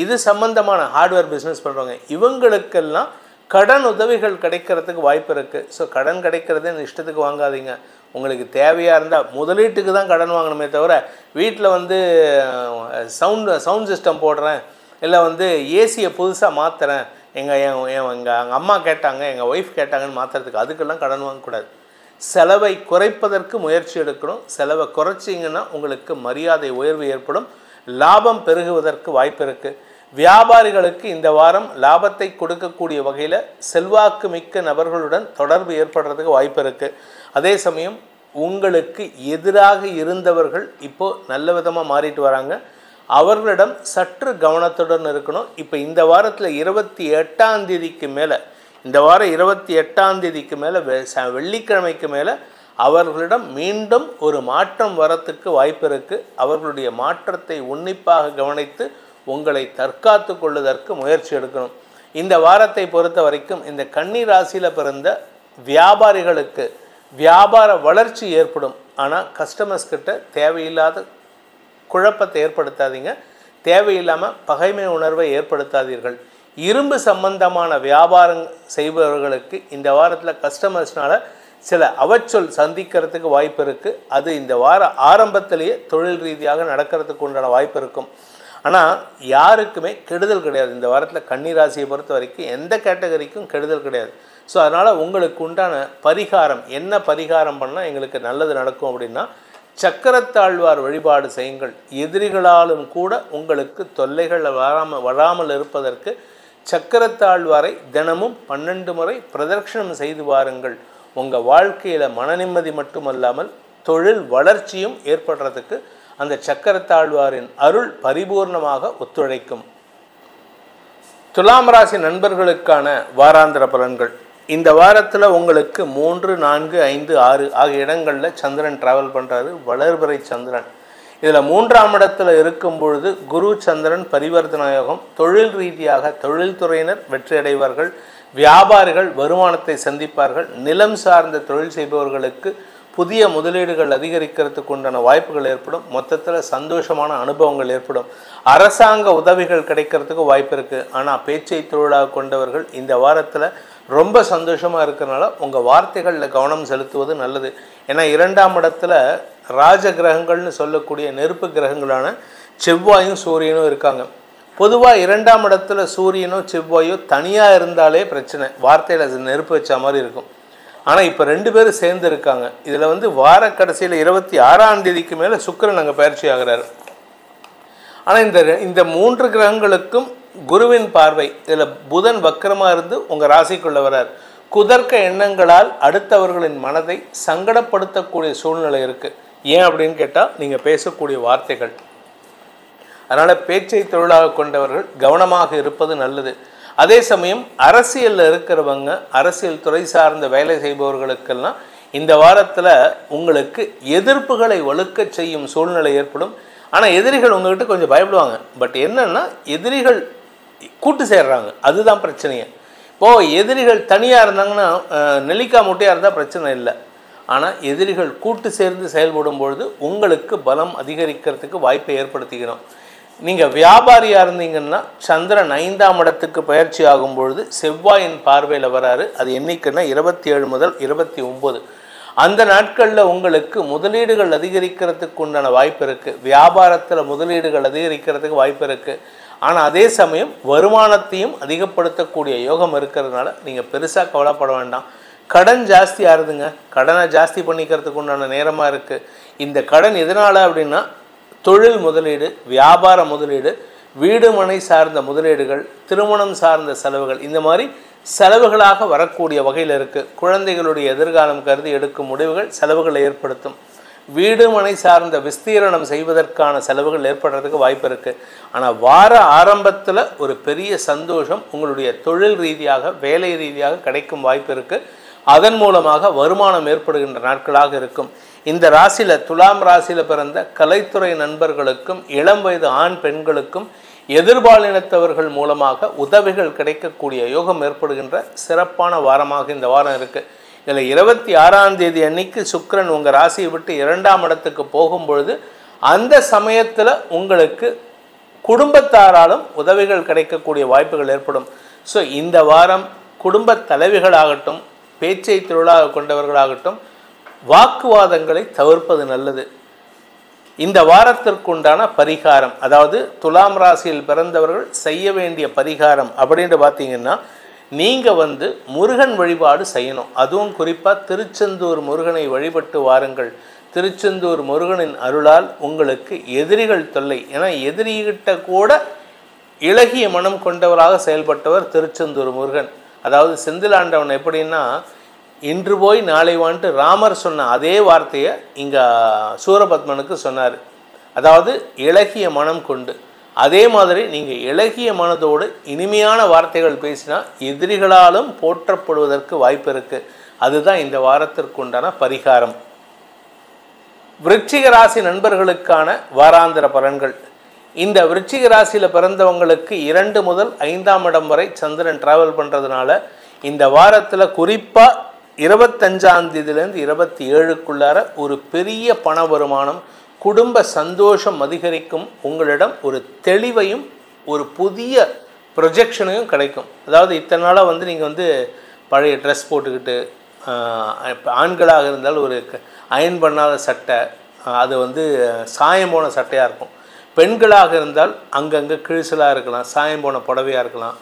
இது சம்மந்தமான ஹார்ட்வேர் பிஸ்னஸ் பண்ணுறவங்க, இவங்களுக்கெல்லாம் கடன் உதவிகள் கிடைக்கிறதுக்கு வாய்ப்பு இருக்குது. ஸோ கடன் கிடைக்கிறதே இஷ்டத்துக்கு வாங்காதீங்க. உங்களுக்கு தேவையாக இருந்தால் முதலீட்டுக்கு தான் கடன் வாங்கணுமே தவிர வீட்டில் வந்து சவுண்ட் சிஸ்டம் போடுறேன், இல்லை வந்து ஏசியை புதுசாக மாற்றுறேன், எங்கள் அம்மா கேட்டாங்க, எங்கள் ஒய்ஃப் கேட்டாங்கன்னு மாற்றுறதுக்கு அதுக்கெல்லாம் கடன் வாங்கக்கூடாது. செலவை குறைப்பதற்கு முயற்சி எடுக்கணும். செலவை குறைச்சிங்கன்னா உங்களுக்கு மரியாதை உயர்வு ஏற்படும். லாபம் பெருகுவதற்கு வாய்ப்பு இருக்குது. வியாபாரிகளுக்கு இந்த வாரம் லாபத்தை கொடுக்கக்கூடிய வகையில் செல்வாக்கு மிக்க நபர்களுடன் தொடர்பு ஏற்படுறதுக்கு வாய்ப்பு இருக்குது. அதே சமயம் உங்களுக்கு எதிராக இருந்தவர்கள் இப்போது நல்ல விதமாக மாறிட்டு வராங்க. அவர்களிடம் சற்று கவனத்துடன் இருக்கணும். இப்போ இந்த வாரத்தில் 28ஆம் தேதிக்கு மேலே, இந்த வாரம் 28ஆம் தேதிக்கு மேலே வெள்ளிக்கிழமைக்கு மேலே அவர்களிடம் மீண்டும் ஒரு மாற்றம் வரத்துக்கு வாய்ப்பு இருக்குது. அவர்களுடைய மாற்றத்தை உன்னிப்பாக கவனித்து உங்களை தற்காத்து கொள்வதற்கு முயற்சி எடுக்கணும். இந்த வாரத்தை பொறுத்த வரைக்கும் இந்த கன்னி ராசியில் பிறந்த வியாபாரிகளுக்கு வியாபார வளர்ச்சி ஏற்படும். ஆனால் கஸ்டமர்ஸ் கிட்ட தேவையில்லாத குழப்பத்தை ஏற்படுத்தாதீங்க. தேவையில்லாமல் பகைமை உணர்வை ஏற்படுத்தாதீர்கள். இரும்பு சம்பந்தமான வியாபாரம் செய்பவர்களுக்கு இந்த வாரத்தில் கஸ்டமர்ஸ்னால் சில அவச்சொல் சந்திக்கிறதுக்கு வாய்ப்பு இருக்குது. அது இந்த வார ஆரம்பத்திலேயே தொழில் ரீதியாக நடக்கிறதுக்கு உண்டான வாய்ப்பு இருக்கும். ஆனால் யாருக்குமே கெடுதல் கிடையாது. இந்த வாரத்தில் கன்னி ராசியை பொறுத்த வரைக்கும் எந்த கேட்டகரிக்கும் கெடுதல் கிடையாது. ஸோ அதனால் உங்களுக்கு உண்டான பரிகாரம் என்ன பரிகாரம் பண்ணால் எங்களுக்கு நல்லது நடக்கும் அப்படின்னா, சக்கரத்தாழ்வார் வழிபாடு செய்யுங்கள். எதிரிகளாலும் கூட உங்களுக்கு தொல்லைகள் வராமல் இருப்பதற்கு சக்கரத்தாழ்வாரை தினமும் 12 முறை பிரதட்சணம் செய்து வாருங்கள். உங்கள் வாழ்க்கையில் மன நிம்மதி மட்டுமல்லாமல் தொழில் வளர்ச்சியும் ஏற்படுறதுக்கு அந்த சக்கரத்தாழ்வாரின் அருள் பரிபூர்ணமாக ஒத்துழைக்கும். துலாம் ராசி நண்பர்களுக்கான வாராந்திர பலன்கள். இந்த வாரத்தில் உங்களுக்கு 3, 4, 5, 6 ஆகிய இடங்களில் சந்திரன் ட்ராவல் பண்ணுறாரு. வளர்பிறை சந்திரன். இதில் 3ஆம் இடத்துல இருக்கும் பொழுது குரு சந்திரன் பரிவர்த்தன யோகம். தொழில் ரீதியாக தொழில்துறையினர் வெற்றி அடைவார்கள். வியாபாரிகள் வருமானத்தை சந்திப்பார்கள். நிலம் சார்ந்த தொழில் செய்பவர்களுக்கு புதிய முதலீடுகள் அதிகரிக்கிறதுக்கு உண்டான வாய்ப்புகள் ஏற்படும். மொத்தத்தில் சந்தோஷமான அனுபவங்கள் ஏற்படும். அரசாங்க உதவிகள் கிடைக்கிறதுக்கு வாய்ப்பு இருக்குது. ஆனால் பேச்சை தொழிலாக கொண்டவர்கள் இந்த வாரத்தில் ரொம்ப சந்தோஷமாக இருக்கிறனால உங்கள் வார்த்தைகளில் கவனம் செலுத்துவது நல்லது. ஏன்னா 2ஆம் இடத்துல ராஜ கிரகங்கள்னு சொல்லக்கூடிய நெருப்பு கிரகங்களான செவ்வாயும் சூரியனும் இருக்காங்க. பொதுவாக 2ஆம் இடத்துல சூரியனோ செவ்வாயோ தனியாக இருந்தாலே பிரச்சனை, வார்த்தையில் அது நெருப்பு வச்ச மாதிரி இருக்கும். ஆனால் இப்போ 2 பேரும் சேர்ந்து இருக்காங்க. இதில் வந்து வார கடைசியில் 26ஆம் தேதிக்கு மேலே சுக்கிரன் அங்கே பயிற்சி ஆகிறாரு. ஆனால் இந்த 3 கிரகங்களுக்கும் குருவின் பார்வை, இதில் புதன் வக்கரமாக இருந்து உங்கள் ராசிக்குள்ளே வரார். குதர்க்க எண்ணங்களால் அடுத்தவர்களின் மனதை சங்கடப்படுத்தக்கூடிய சூழ்நிலை இருக்குது. ஏன் அப்படின்னு கேட்டால் நீங்கள் பேசக்கூடிய வார்த்தைகள். அதனால் பேச்சை தொழிலாக கொண்டவர்கள் கவனமாக இருப்பது நல்லது. அதே சமயம் அரசியலில் இருக்கிறவங்க, அரசியல் துறை சார்ந்த வேலை செய்பவர்களுக்கெல்லாம் இந்த வாரத்தில் உங்களுக்கு எதிர்ப்புகளை வலுக்க செய்யும் சூழ்நிலை ஏற்படும். ஆனால் எதிரிகள் உங்கள்கிட்ட கொஞ்சம் பயப்படுவாங்க. பட் என்னென்னா எதிரிகள் கூட்டு சேர்றாங்க, அதுதான் பிரச்சனையே. இப்போது எதிரிகள் தனியாக இருந்தாங்கன்னா நெல்லிக்காய் முட்டையாக இருந்தால் பிரச்சனை இல்லை. ஆனால் எதிரிகள் கூட்டு சேர்ந்து செயல்படும் பொழுது உங்களுக்கு பலம் அதிகரிக்கிறதுக்கு வாய்ப்பை ஏற்படுத்திக்கணும். நீங்கள் வியாபாரியாக இருந்தீங்கன்னா சந்திரன் 5ஆம் இடத்துக்கு பயிற்சி ஆகும் பொழுது செவ்வாயின் பார்வையில் வராரு. அது என்னைக்குன்னா 27 முதல் 29. அந்த நாட்களில் உங்களுக்கு முதலீடுகள் அதிகரிக்கிறதுக்கு உண்டான வாய்ப்பு இருக்குது. வியாபாரத்தில் முதலீடுகள் அதிகரிக்கிறதுக்கு வாய்ப்பு இருக்குது. ஆனால் அதே சமயம் வருமானத்தையும் அதிகப்படுத்தக்கூடிய யோகம் இருக்கிறதுனால நீங்கள் பெருசாக கவலைப்பட வேண்டாம். கடன் ஜாஸ்தி ஆகுதுங்க, கடனை ஜாஸ்தி பண்ணிக்கிறதுக்கு உண்டான நேரமாக இருக்குது. இந்த கடன் எதனால் அப்படின்னா தொழில் முதலீடு, வியாபார முதலீடு, வீடு மனை சார்ந்த முதலீடுகள், திருமணம் சார்ந்த செலவுகள், இந்த மாதிரி செலவுகளாக வரக்கூடிய வகையில் இருக்குது. குழந்தைகளுடைய எதிர்காலம் கருதி எடுக்கும் முடிவுகள் செலவுகளை ஏற்படுத்தும். வீடு மனை சார்ந்த விஸ்தீரணம் செய்வதற்கான செலவுகள் ஏற்படுறதுக்கு வாய்ப்பு இருக்குது. ஆனால் வார ஆரம்பத்தில் ஒரு பெரிய சந்தோஷம் உங்களுடைய தொழில் ரீதியாக, வேலை ரீதியாக கிடைக்கும் வாய்ப்பு இருக்குது. அதன் மூலமாக வருமானம் ஏற்படுகின்ற நாட்களாக இருக்கும். இந்த ராசியில், துலாம் ராசியில் பிறந்த கலைத்துறை நண்பர்களுக்கும் இளம் வயது ஆண் பெண்களுக்கும் எதிர்பாலினத்தவர்கள் மூலமாக உதவிகள் கிடைக்கக்கூடிய யோகம் ஏற்படுகின்ற சிறப்பான வாரமாக இந்த வாரம் இருக்குது. இதில் 26ஆம் தேதி அன்னைக்கு சுக்கிரன் உங்கள் ராசியை விட்டு 2ஆம் இடத்துக்கு போகும்பொழுது அந்த சமயத்தில் உங்களுக்கு குடும்பத்தாராலும் உதவிகள் கிடைக்கக்கூடிய வாய்ப்புகள் ஏற்படும். ஸோ இந்த வாரம் குடும்ப தலைவிகளாகட்டும், பேச்சை தொழிலாக கொண்டவர்களாகட்டும், வாக்குவாதங்களை தவிர்ப்பது நல்லது. இந்த வாரத்திற்குண்டான பரிகாரம், அதாவது துலாம் ராசியில் பிறந்தவர்கள் செய்ய வேண்டிய பரிகாரம் அப்படின்னு பார்த்தீங்கன்னா, நீங்கள் வந்து முருகன் வழிபாடு செய்யணும். அதுவும் குறிப்பாக திருச்செந்தூர் முருகனை வழிபட்டு வாருங்கள். திருச்செந்தூர் முருகனின் அருளால் உங்களுக்கு எதிரிகள் தொல்லை, ஏன்னா எதிரிகிட்ட கூட இளகிய மனம் கொண்டவராக செயல்பட்டவர் திருச்செந்தூர் முருகன். அதாவது செந்திலாண்டவன் எப்படின்னா, இன்று போய் நாளை வான்ட்டு ராமர் சொன்ன அதே வார்த்தையை இங்கே சூரபத்மனுக்கு சொன்னார். அதாவது இளகிய மனம் கொண்டு. அதே மாதிரி நீங்கள் இளகிய மனதோடு இனிமையான வார்த்தைகள் பேசினா எதிரிகளாலும் போற்றப்படுவதற்கு வாய்ப்பு இருக்குது. அதுதான் இந்த வாரத்திற்குண்டான பரிகாரம். விருச்சிக ராசி நண்பர்களுக்கான வாராந்திர பலன்கள். இந்த விருச்சிக ராசியில் பிறந்தவங்களுக்கு 2 முதல் 5ஆம் இடம் வரை சந்திரன் டிராவல் பண்ணுறதுனால இந்த வாரத்தில் குறிப்பாக 25ஆம் தேதியிலேருந்து 27க்குள்ளார ஒரு பெரிய பண வருமானம், குடும்ப சந்தோஷம் அதிகரிக்கும். உங்களிடம் ஒரு தெளிவையும் ஒரு புதிய ப்ரொஜெக்ஷனையும் கிடைக்கும். அதாவது இத்தனை நாளாக வந்து நீங்கள் வந்து பழைய ட்ரெஸ் போட்டுக்கிட்டு, ஆண்களாக இருந்தால் ஒரு அயன் பண்ணாத சட்டை, அது வந்து சாயம் போன சட்டையாக இருக்கும். பெண்களாக இருந்தால் அங்கங்கே கிழிசலாக இருக்கலாம், சாயம் போன புடவையாக இருக்கலாம்,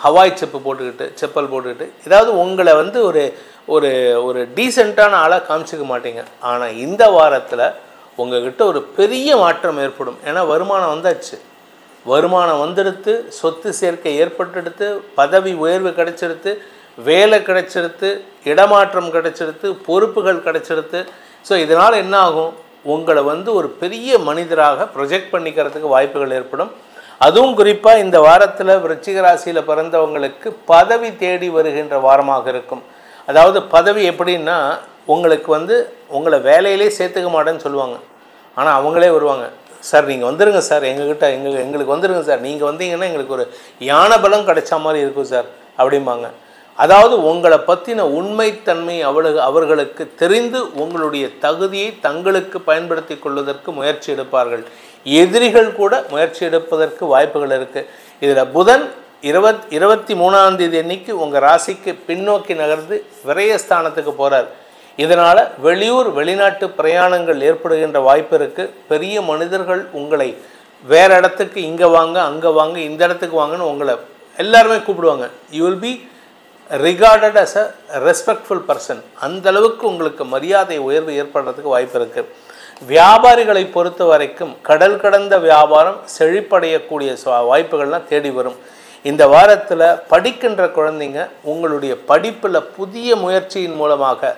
ஹவாய் செப்பல் போட்டுக்கிட்டு ஏதாவது உங்களை வந்து ஒரு ஒரு ஒரு டீசெண்டான ஆளாக காமிச்சிக்க மாட்டீங்க. ஆனால் இந்த வாரத்தில் உங்கள்கிட்ட ஒரு பெரிய மாற்றம் ஏற்படும். ஏன்னா வருமானம் வந்தாச்சு, வருமானம் வந்துடுத்து, சொத்து சேர்க்கை ஏற்பட்டுடுத்து, பதவி உயர்வு கிடைச்சிடுத்து, வேலை கிடைச்சிடுத்து, இடமாற்றம் கிடைச்சிடுத்து, பொறுப்புகள் கிடைச்சிடுத்து. ஸோ இதனால் என்ன ஆகும், உங்களை வந்து ஒரு பெரிய மனிதராக ப்ரொஜெக்ட் பண்ணிக்கிறதுக்கு வாய்ப்புகள் ஏற்படும். அதுவும் குறிப்பாக இந்த வாரத்தில் விருச்சிக ராசியில் பிறந்தவங்களுக்கு பதவி தேடி வருகின்ற வாரமாக இருக்கும். அதாவது பதவி எப்படின்னா, உங்களுக்கு வந்து உங்களை வேலையிலே சேர்த்துக்க மாட்டேன்னு சொல்லுவாங்க. ஆனால் அவங்களே வருவாங்க, சார் நீங்கள் வந்துடுங்க சார், எங்களுக்கு வந்துடுங்க சார், நீங்கள் வந்தீங்கன்னா எங்களுக்கு ஒரு யானை பலம் கிடைச்ச மாதிரி இருக்கும் சார் அப்படிம்பாங்க. அதாவது உங்களை பற்றின உண்மைத்தன்மை அவர்களுக்கு தெரிந்து உங்களுடைய தகுதியை தங்களுக்கு பயன்படுத்தி கொள்வதற்கு முயற்சி எடுப்பார்கள். எதிரிகள் கூட முயற்சி எடுப்பதற்கு வாய்ப்புகள் இருக்குது. இதில் புதன் 23ஆம் தேதி அன்னைக்கு உங்கள் ராசிக்கு பின்னோக்கி நகர்ந்து விரயஸ்தானத்துக்கு போகிறார். இதனால் வெளியூர் வெளிநாட்டு பிரயாணங்கள் ஏற்படுகின்ற வாய்ப்பு இருக்குது. பெரிய மனிதர்கள் உங்களை வேறு இடத்துக்கு இங்கே வாங்க, அங்கே வாங்க, இந்த இடத்துக்கு வாங்கன்னு உங்களை எல்லாருமே கூப்பிடுவாங்க. You will be recorded as a respectful person. அந்தளவுக்கு உங்களுக்கு மரியாதை உயர்வு ஏற்படுறதுக்கு வாய்ப்பு இருக்குது. வியாபாரிகளை பொறுத்த வரைக்கும் கடல் கடந்த வியாபாரம் செழிப்படையக்கூடிய வாய்ப்புகள்லாம் தேடி வரும். இந்த வாரத்தில் படிக்கின்ற குழந்தைங்க உங்களுடைய படிப்பில் புதிய முயற்சியின் மூலமாக,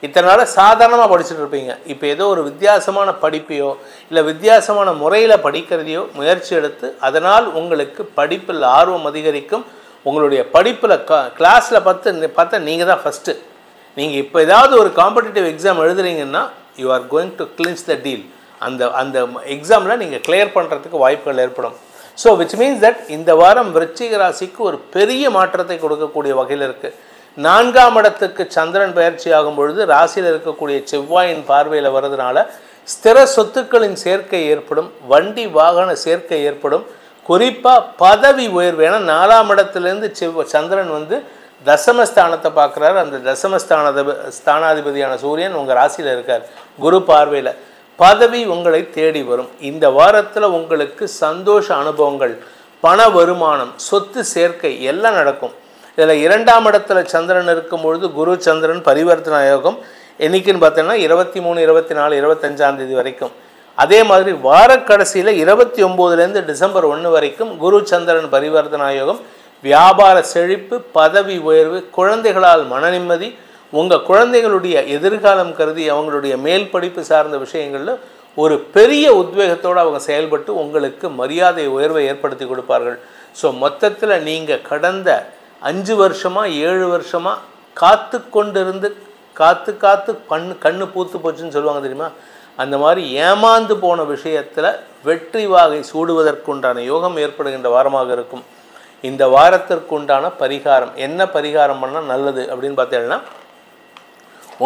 இத்தனை நாள் சாதாரணமாக படிச்சுட்டு இருப்பீங்க, இப்போ ஏதோ ஒரு வித்தியாசமான படிப்பையோ இல்லை வித்தியாசமான முறையில் படிக்கிறதையோ முயற்சி எடுத்து அதனால் உங்களுக்கு படிப்பில் ஆர்வம் அதிகரிக்கும். உங்களுடைய படிப்பில் கிளாஸில் பார்த்தா நீங்கள் தான் ஃபஸ்ட்டு. நீங்கள் இப்போ ஏதாவது ஒரு காம்படிட்டிவ் எக்ஸாம் எழுதுறீங்கன்னா you are going to clinch the deal. அந்த எக்ஸாமில் நீங்கள் கிளியர் பண்ணுறதுக்கு வாய்ப்புகள் ஏற்படும். ஸோ விச் மீன்ஸ் தட் இந்த வாரம் விருச்சிக ராசிக்கு ஒரு பெரிய மாற்றத்தை கொடுக்கக்கூடிய வகையில் இருக்குது. 4ஆம் இடத்துக்கு சந்திரன் பயிற்சி ஆகும் பொழுது ராசியில் இருக்கக்கூடிய செவ்வாயின் பார்வையில் வர்றதுனால ஸ்திர சொத்துக்களின் சேர்க்கை ஏற்படும், வண்டி வாகன சேர்க்கை ஏற்படும். குறிப்பாக பதவி உயர்வு. ஏன்னா 4ஆம் இடத்துலேருந்து சந்திரன் தசமஸ்தானத்தை பார்க்குறாரு. அந்த ஸ்தானாதிபதியான சூரியன் உங்கள் ராசியில் இருக்கார், குரு பார்வையில். பதவி உங்களை தேடி வரும். இந்த வாரத்தில் உங்களுக்கு சந்தோஷ அனுபவங்கள், பண வருமானம், சொத்து சேர்க்கை எல்லாம் நடக்கும். இதில் 2ஆம் இடத்துல சந்திரன் இருக்கும் பொழுது குரு சந்திரன் பரிவர்த்தன யோகம் என்றைக்குன்னு பார்த்தோன்னா 23, 24, 25ஆம் தேதி வரைக்கும். அதே மாதிரி வாரக்கடைசியில் 29 டிசம்பர் 1 வரைக்கும் குரு சந்திரன் பரிவர்த்தன யோகம். வியாபார செழிப்பு, பதவி உயர்வு, குழந்தைகளால் மன நிம்மதி, உங்கள் குழந்தைகளுடைய எதிர்காலம் கருதி அவங்களுடைய மேல் படிப்பு சார்ந்த விஷயங்களில் ஒரு பெரிய உத்வேகத்தோடு அவங்க செயல்பட்டு உங்களுக்கு மரியாதை உயர்வை ஏற்படுத்தி கொடுப்பார்கள். ஸோ மொத்தத்தில் நீங்கள் கடந்த 5 வருஷமாக 7 வருஷமாக காத்து கொண்டிருந்து காத்து கண்ணு பூத்து போச்சுன்னு சொல்லுவாங்க தெரியுமா, அந்த மாதிரி ஏமாந்து போன விஷயத்தில் வெற்றி வாகை சூடுவதற்குண்டான யோகம் ஏற்படுகின்ற வாரமாக இருக்கும். இந்த வாரத்திற்குண்டான பரிகாரம் என்ன பரிகாரம் பண்ணால் நல்லது அப்படின்னு பார்த்தீங்கன்னா,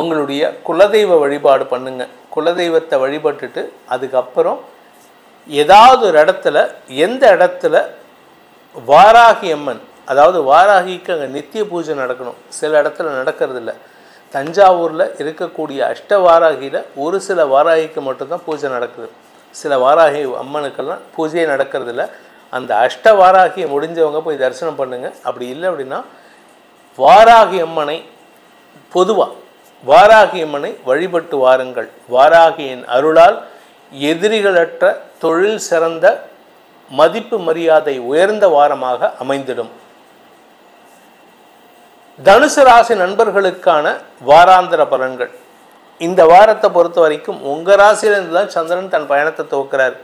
உங்களுடைய குலதெய்வ வழிபாடு பண்ணுங்க. குலதெய்வத்தை வழிபட்டுட்டு அதுக்கப்புறம் ஏதாவது ஒரு இடத்துல, எந்த இடத்துல வாராகி அம்மன், அதாவது வாராகிக்கு அங்கே நித்திய பூஜை நடக்கணும். சில இடத்துல நடக்கிறதில்ல. தஞ்சாவூரில் இருக்கக்கூடிய அஷ்டவாராகியில் ஒரு சில வாராகிக்கு மட்டும்தான் பூஜை நடக்குது. சில வாராகி அம்மனுக்கெல்லாம் பூஜையே நடக்கிறதில்ல. அந்த அஷ்டவாராகியை முடிஞ்சவங்க போய் தரிசனம் பண்ணுங்கள். அப்படி இல்லை அப்படின்னா வாராகி அம்மனை, பொதுவாக வாராகி அம்மனை வழிபட்டு வாருங்கள். வாராகியின் அருளால் எதிரிகளற்ற தொழில் சிறந்த மதிப்பு மரியாதை உயர்ந்த வாரமாக அமைந்திடும். தனுசு ராசி நண்பர்களுக்கான வாராந்திர பலன்கள். இந்த வாரத்தை பொறுத்த வரைக்கும் உங்கள் ராசியிலிருந்து தான் சந்திரன் தன் பயணத்தை துவக்கிறார்.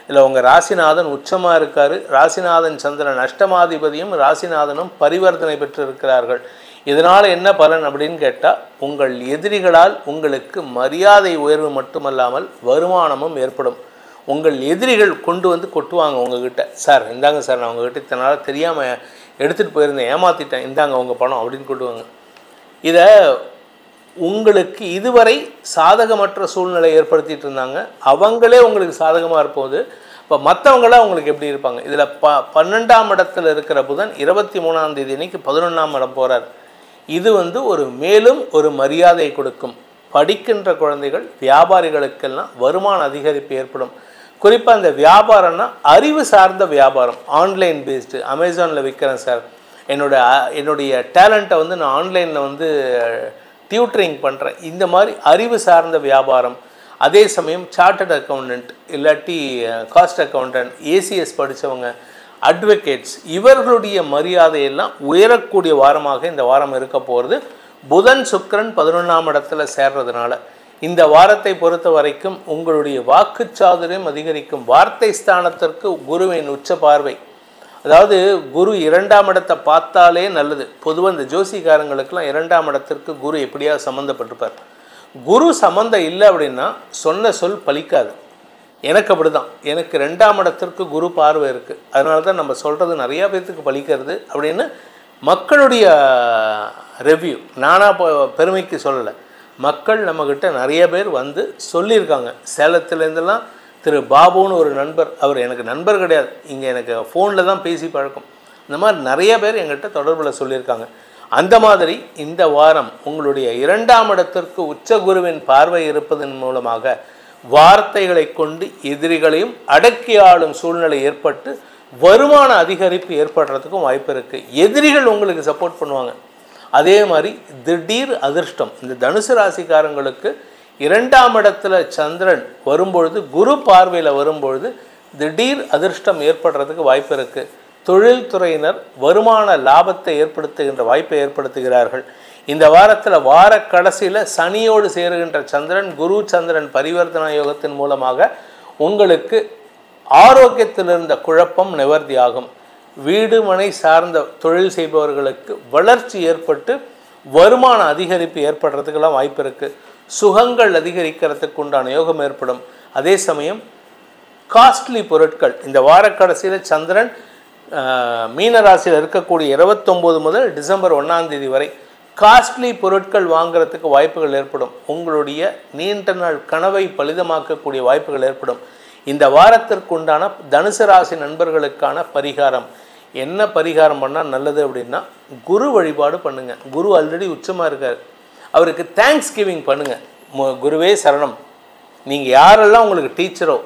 இல்லை உங்கள் ராசிநாதன் உச்சமாக இருக்கார். ராசிநாதன் சந்திரன் அஷ்டமாதிபதியும் ராசிநாதனும் பரிவர்த்தனை பெற்று இருக்கிறார்கள். இதனால் என்ன பலன் அப்படின்னு கேட்டால், உங்கள் எதிரிகளால் உங்களுக்கு மரியாதை உயர்வு மட்டுமல்லாமல் வருமானமும் ஏற்படும். உங்கள் எதிரிகள் கொண்டு கொட்டுவாங்க உங்ககிட்ட, சார் இந்தாங்க சார், நான் உங்ககிட்ட இத்தனால தெரியாமல் எடுத்துகிட்டு போயிருந்தேன், ஏமாற்றிட்டேன், இந்தாங்க உங்கள் பணம் அப்படின்னு கொட்டுவாங்க. இதை உங்களுக்கு இதுவரை சாதகமற்ற சூழ்நிலை ஏற்படுத்திகிட்டு இருந்தாங்க, அவங்களே உங்களுக்கு சாதகமாக இருப்போது. இப்போ மற்றவங்களாம் உங்களுக்கு எப்படி இருப்பாங்க? இதில் 12ஆம் இடத்துல இருக்கிற புதன் 23ஆம் தேதி அன்னைக்கு 11ஆம் இடம் போகிறார். இது ஒரு மேலும் ஒரு மரியாதை கொடுக்கும். படிக்கின்ற குழந்தைகள், வியாபாரிகளுக்கெல்லாம் வருமான அதிகரிப்பு ஏற்படும். குறிப்பாக இந்த வியாபாரம்னா அறிவு சார்ந்த வியாபாரம், ஆன்லைன் பேஸ்டு. அமேசானில் விற்கிறேன் சார், என்னுடைய டேலண்ட்டை நான் ஆன்லைனில் டியூட்டரிங் பண்ணுறேன். இந்த மாதிரி அறிவு சார்ந்த வியாபாரம். அதே சமயம் சார்ட்டர்ட் அக்கௌண்டன்ட் இல்லாட்டி காஸ்ட் அக்கௌண்டன்ட், ஏசிஎஸ் படித்தவங்க, அட்வொகேட்ஸ், இவர்களுடைய மரியாதையெல்லாம் உயரக்கூடிய வாரமாக இந்த வாரம் இருக்க போகிறது. புதன் சுக்கிரன் 11ஆம் இடத்துல சேர்றதுனால இந்த வாரத்தை பொறுத்த வரைக்கும் உங்களுடைய வாக்குச்சாதுரியம் அதிகரிக்கும். வார்த்தை ஸ்தானத்திற்கு குருவின் உச்ச பார்வை, அதாவது குரு 2ஆம் இடத்தை பார்த்தாலே நல்லது. பொதுவாக இந்த ஜோசிகாரங்களுக்கெல்லாம் 2ஆம் இடத்திற்கு குரு எப்படியாவது சம்மந்தப்பட்டிருப்பார். குரு சம்மந்தம் இல்லை அப்படின்னா சொன்ன சொல் பலிக்காது. எனக்கு அப்படி தான், எனக்கு 2ஆம் இடத்திற்கு குரு பார்வை இருக்குது. அதனால தான் நம்ம சொல்கிறது நிறையா பேர்த்துக்கு பலிக்கிறது அப்படின்னு மக்களுடைய ரெவ்யூ. நானாக பெருமைக்கு சொல்லலை, மக்கள் நம்மக்கிட்ட நிறைய பேர் சொல்லியிருக்காங்க. சேலத்துலேருந்தெல்லாம் திரு பாபுன்னு ஒரு நண்பர், அவர் எனக்கு நண்பர் கிடையாது, இங்கே எனக்கு ஃபோனில் தான் பேசி பழக்கம். இந்த மாதிரி நிறைய பேர் எங்கிட்ட தொடர்பில் சொல்லியிருக்காங்க. அந்த மாதிரி இந்த வாரம் உங்களுடைய 2ஆம் இடத்திற்கு உச்ச குருவின் பார்வை இருப்பதன் மூலமாக வார்த்தைகளை கொண்டு எதிரிகளையும் அடக்கி ஆளும் சூழ்நிலை ஏற்பட்டு வருமான அதிகரிப்பு ஏற்படுறதுக்கும் வாய்ப்பு இருக்குது. எதிரிகள் உங்களுக்கு சப்போர்ட் பண்ணுவாங்க. அதே மாதிரி திடீர் அதிர்ஷ்டம். இந்த தனுசு ராசிக்காரங்களுக்கு 2ஆம் இடத்துல சந்திரன் வரும்பொழுது, குரு பார்வையில் வரும்பொழுது திடீர் அதிர்ஷ்டம் ஏற்படுறதுக்கு வாய்ப்பு இருக்குது. தொழில்துறையினர் வருமான லாபத்தை ஏற்படுத்துகின்ற வாய்ப்பை ஏற்படுத்துகிறார்கள். இந்த வாரத்தில் வார கடைசியில் சனியோடு சேருகின்ற சந்திரன், குரு சந்திரன் பரிவர்த்தனா யோகத்தின் மூலமாக உங்களுக்கு ஆரோக்கியத்தில் இருந்த குழப்பம் நிவர்த்தியாகும். வீடு மனை சார்ந்த தொழில் செய்பவர்களுக்கு வளர்ச்சி ஏற்பட்டு வருமான அதிகரிப்பு ஏற்படுறதுக்கெல்லாம் வாய்ப்பு இருக்குது. சுகங்கள் அதிகரிக்கிறதுக்கு உண்டான யோகம் ஏற்படும். அதே சமயம் காஸ்ட்லி பொருட்கள், இந்த வார கடைசியில் சந்திரன் மீனராசியில் இருக்கக்கூடிய 29 முதல் டிசம்பர் 1ஆம் தேதி வரை காஸ்ட்லி பொருட்கள் வாங்கிறதுக்கு வாய்ப்புகள் ஏற்படும். உங்களுடைய நீண்ட நாள் கனவை பலிதமாக்கக்கூடிய வாய்ப்புகள் ஏற்படும். இந்த வாரத்திற்குண்டான தனுசு ராசி நண்பர்களுக்கான பரிகாரம் என்ன பரிகாரம் பண்ணால் நல்லது அப்படின்னா, குரு வழிபாடு பண்ணுங்கள். குரு ஆல்ரெடி உச்சமாக இருக்கார், அவருக்கு தேங்க்ஸ் கிவிங் பண்ணுங்கள். குருவே சரணம். நீங்கள் யாரெல்லாம் உங்களுக்கு டீச்சரோ,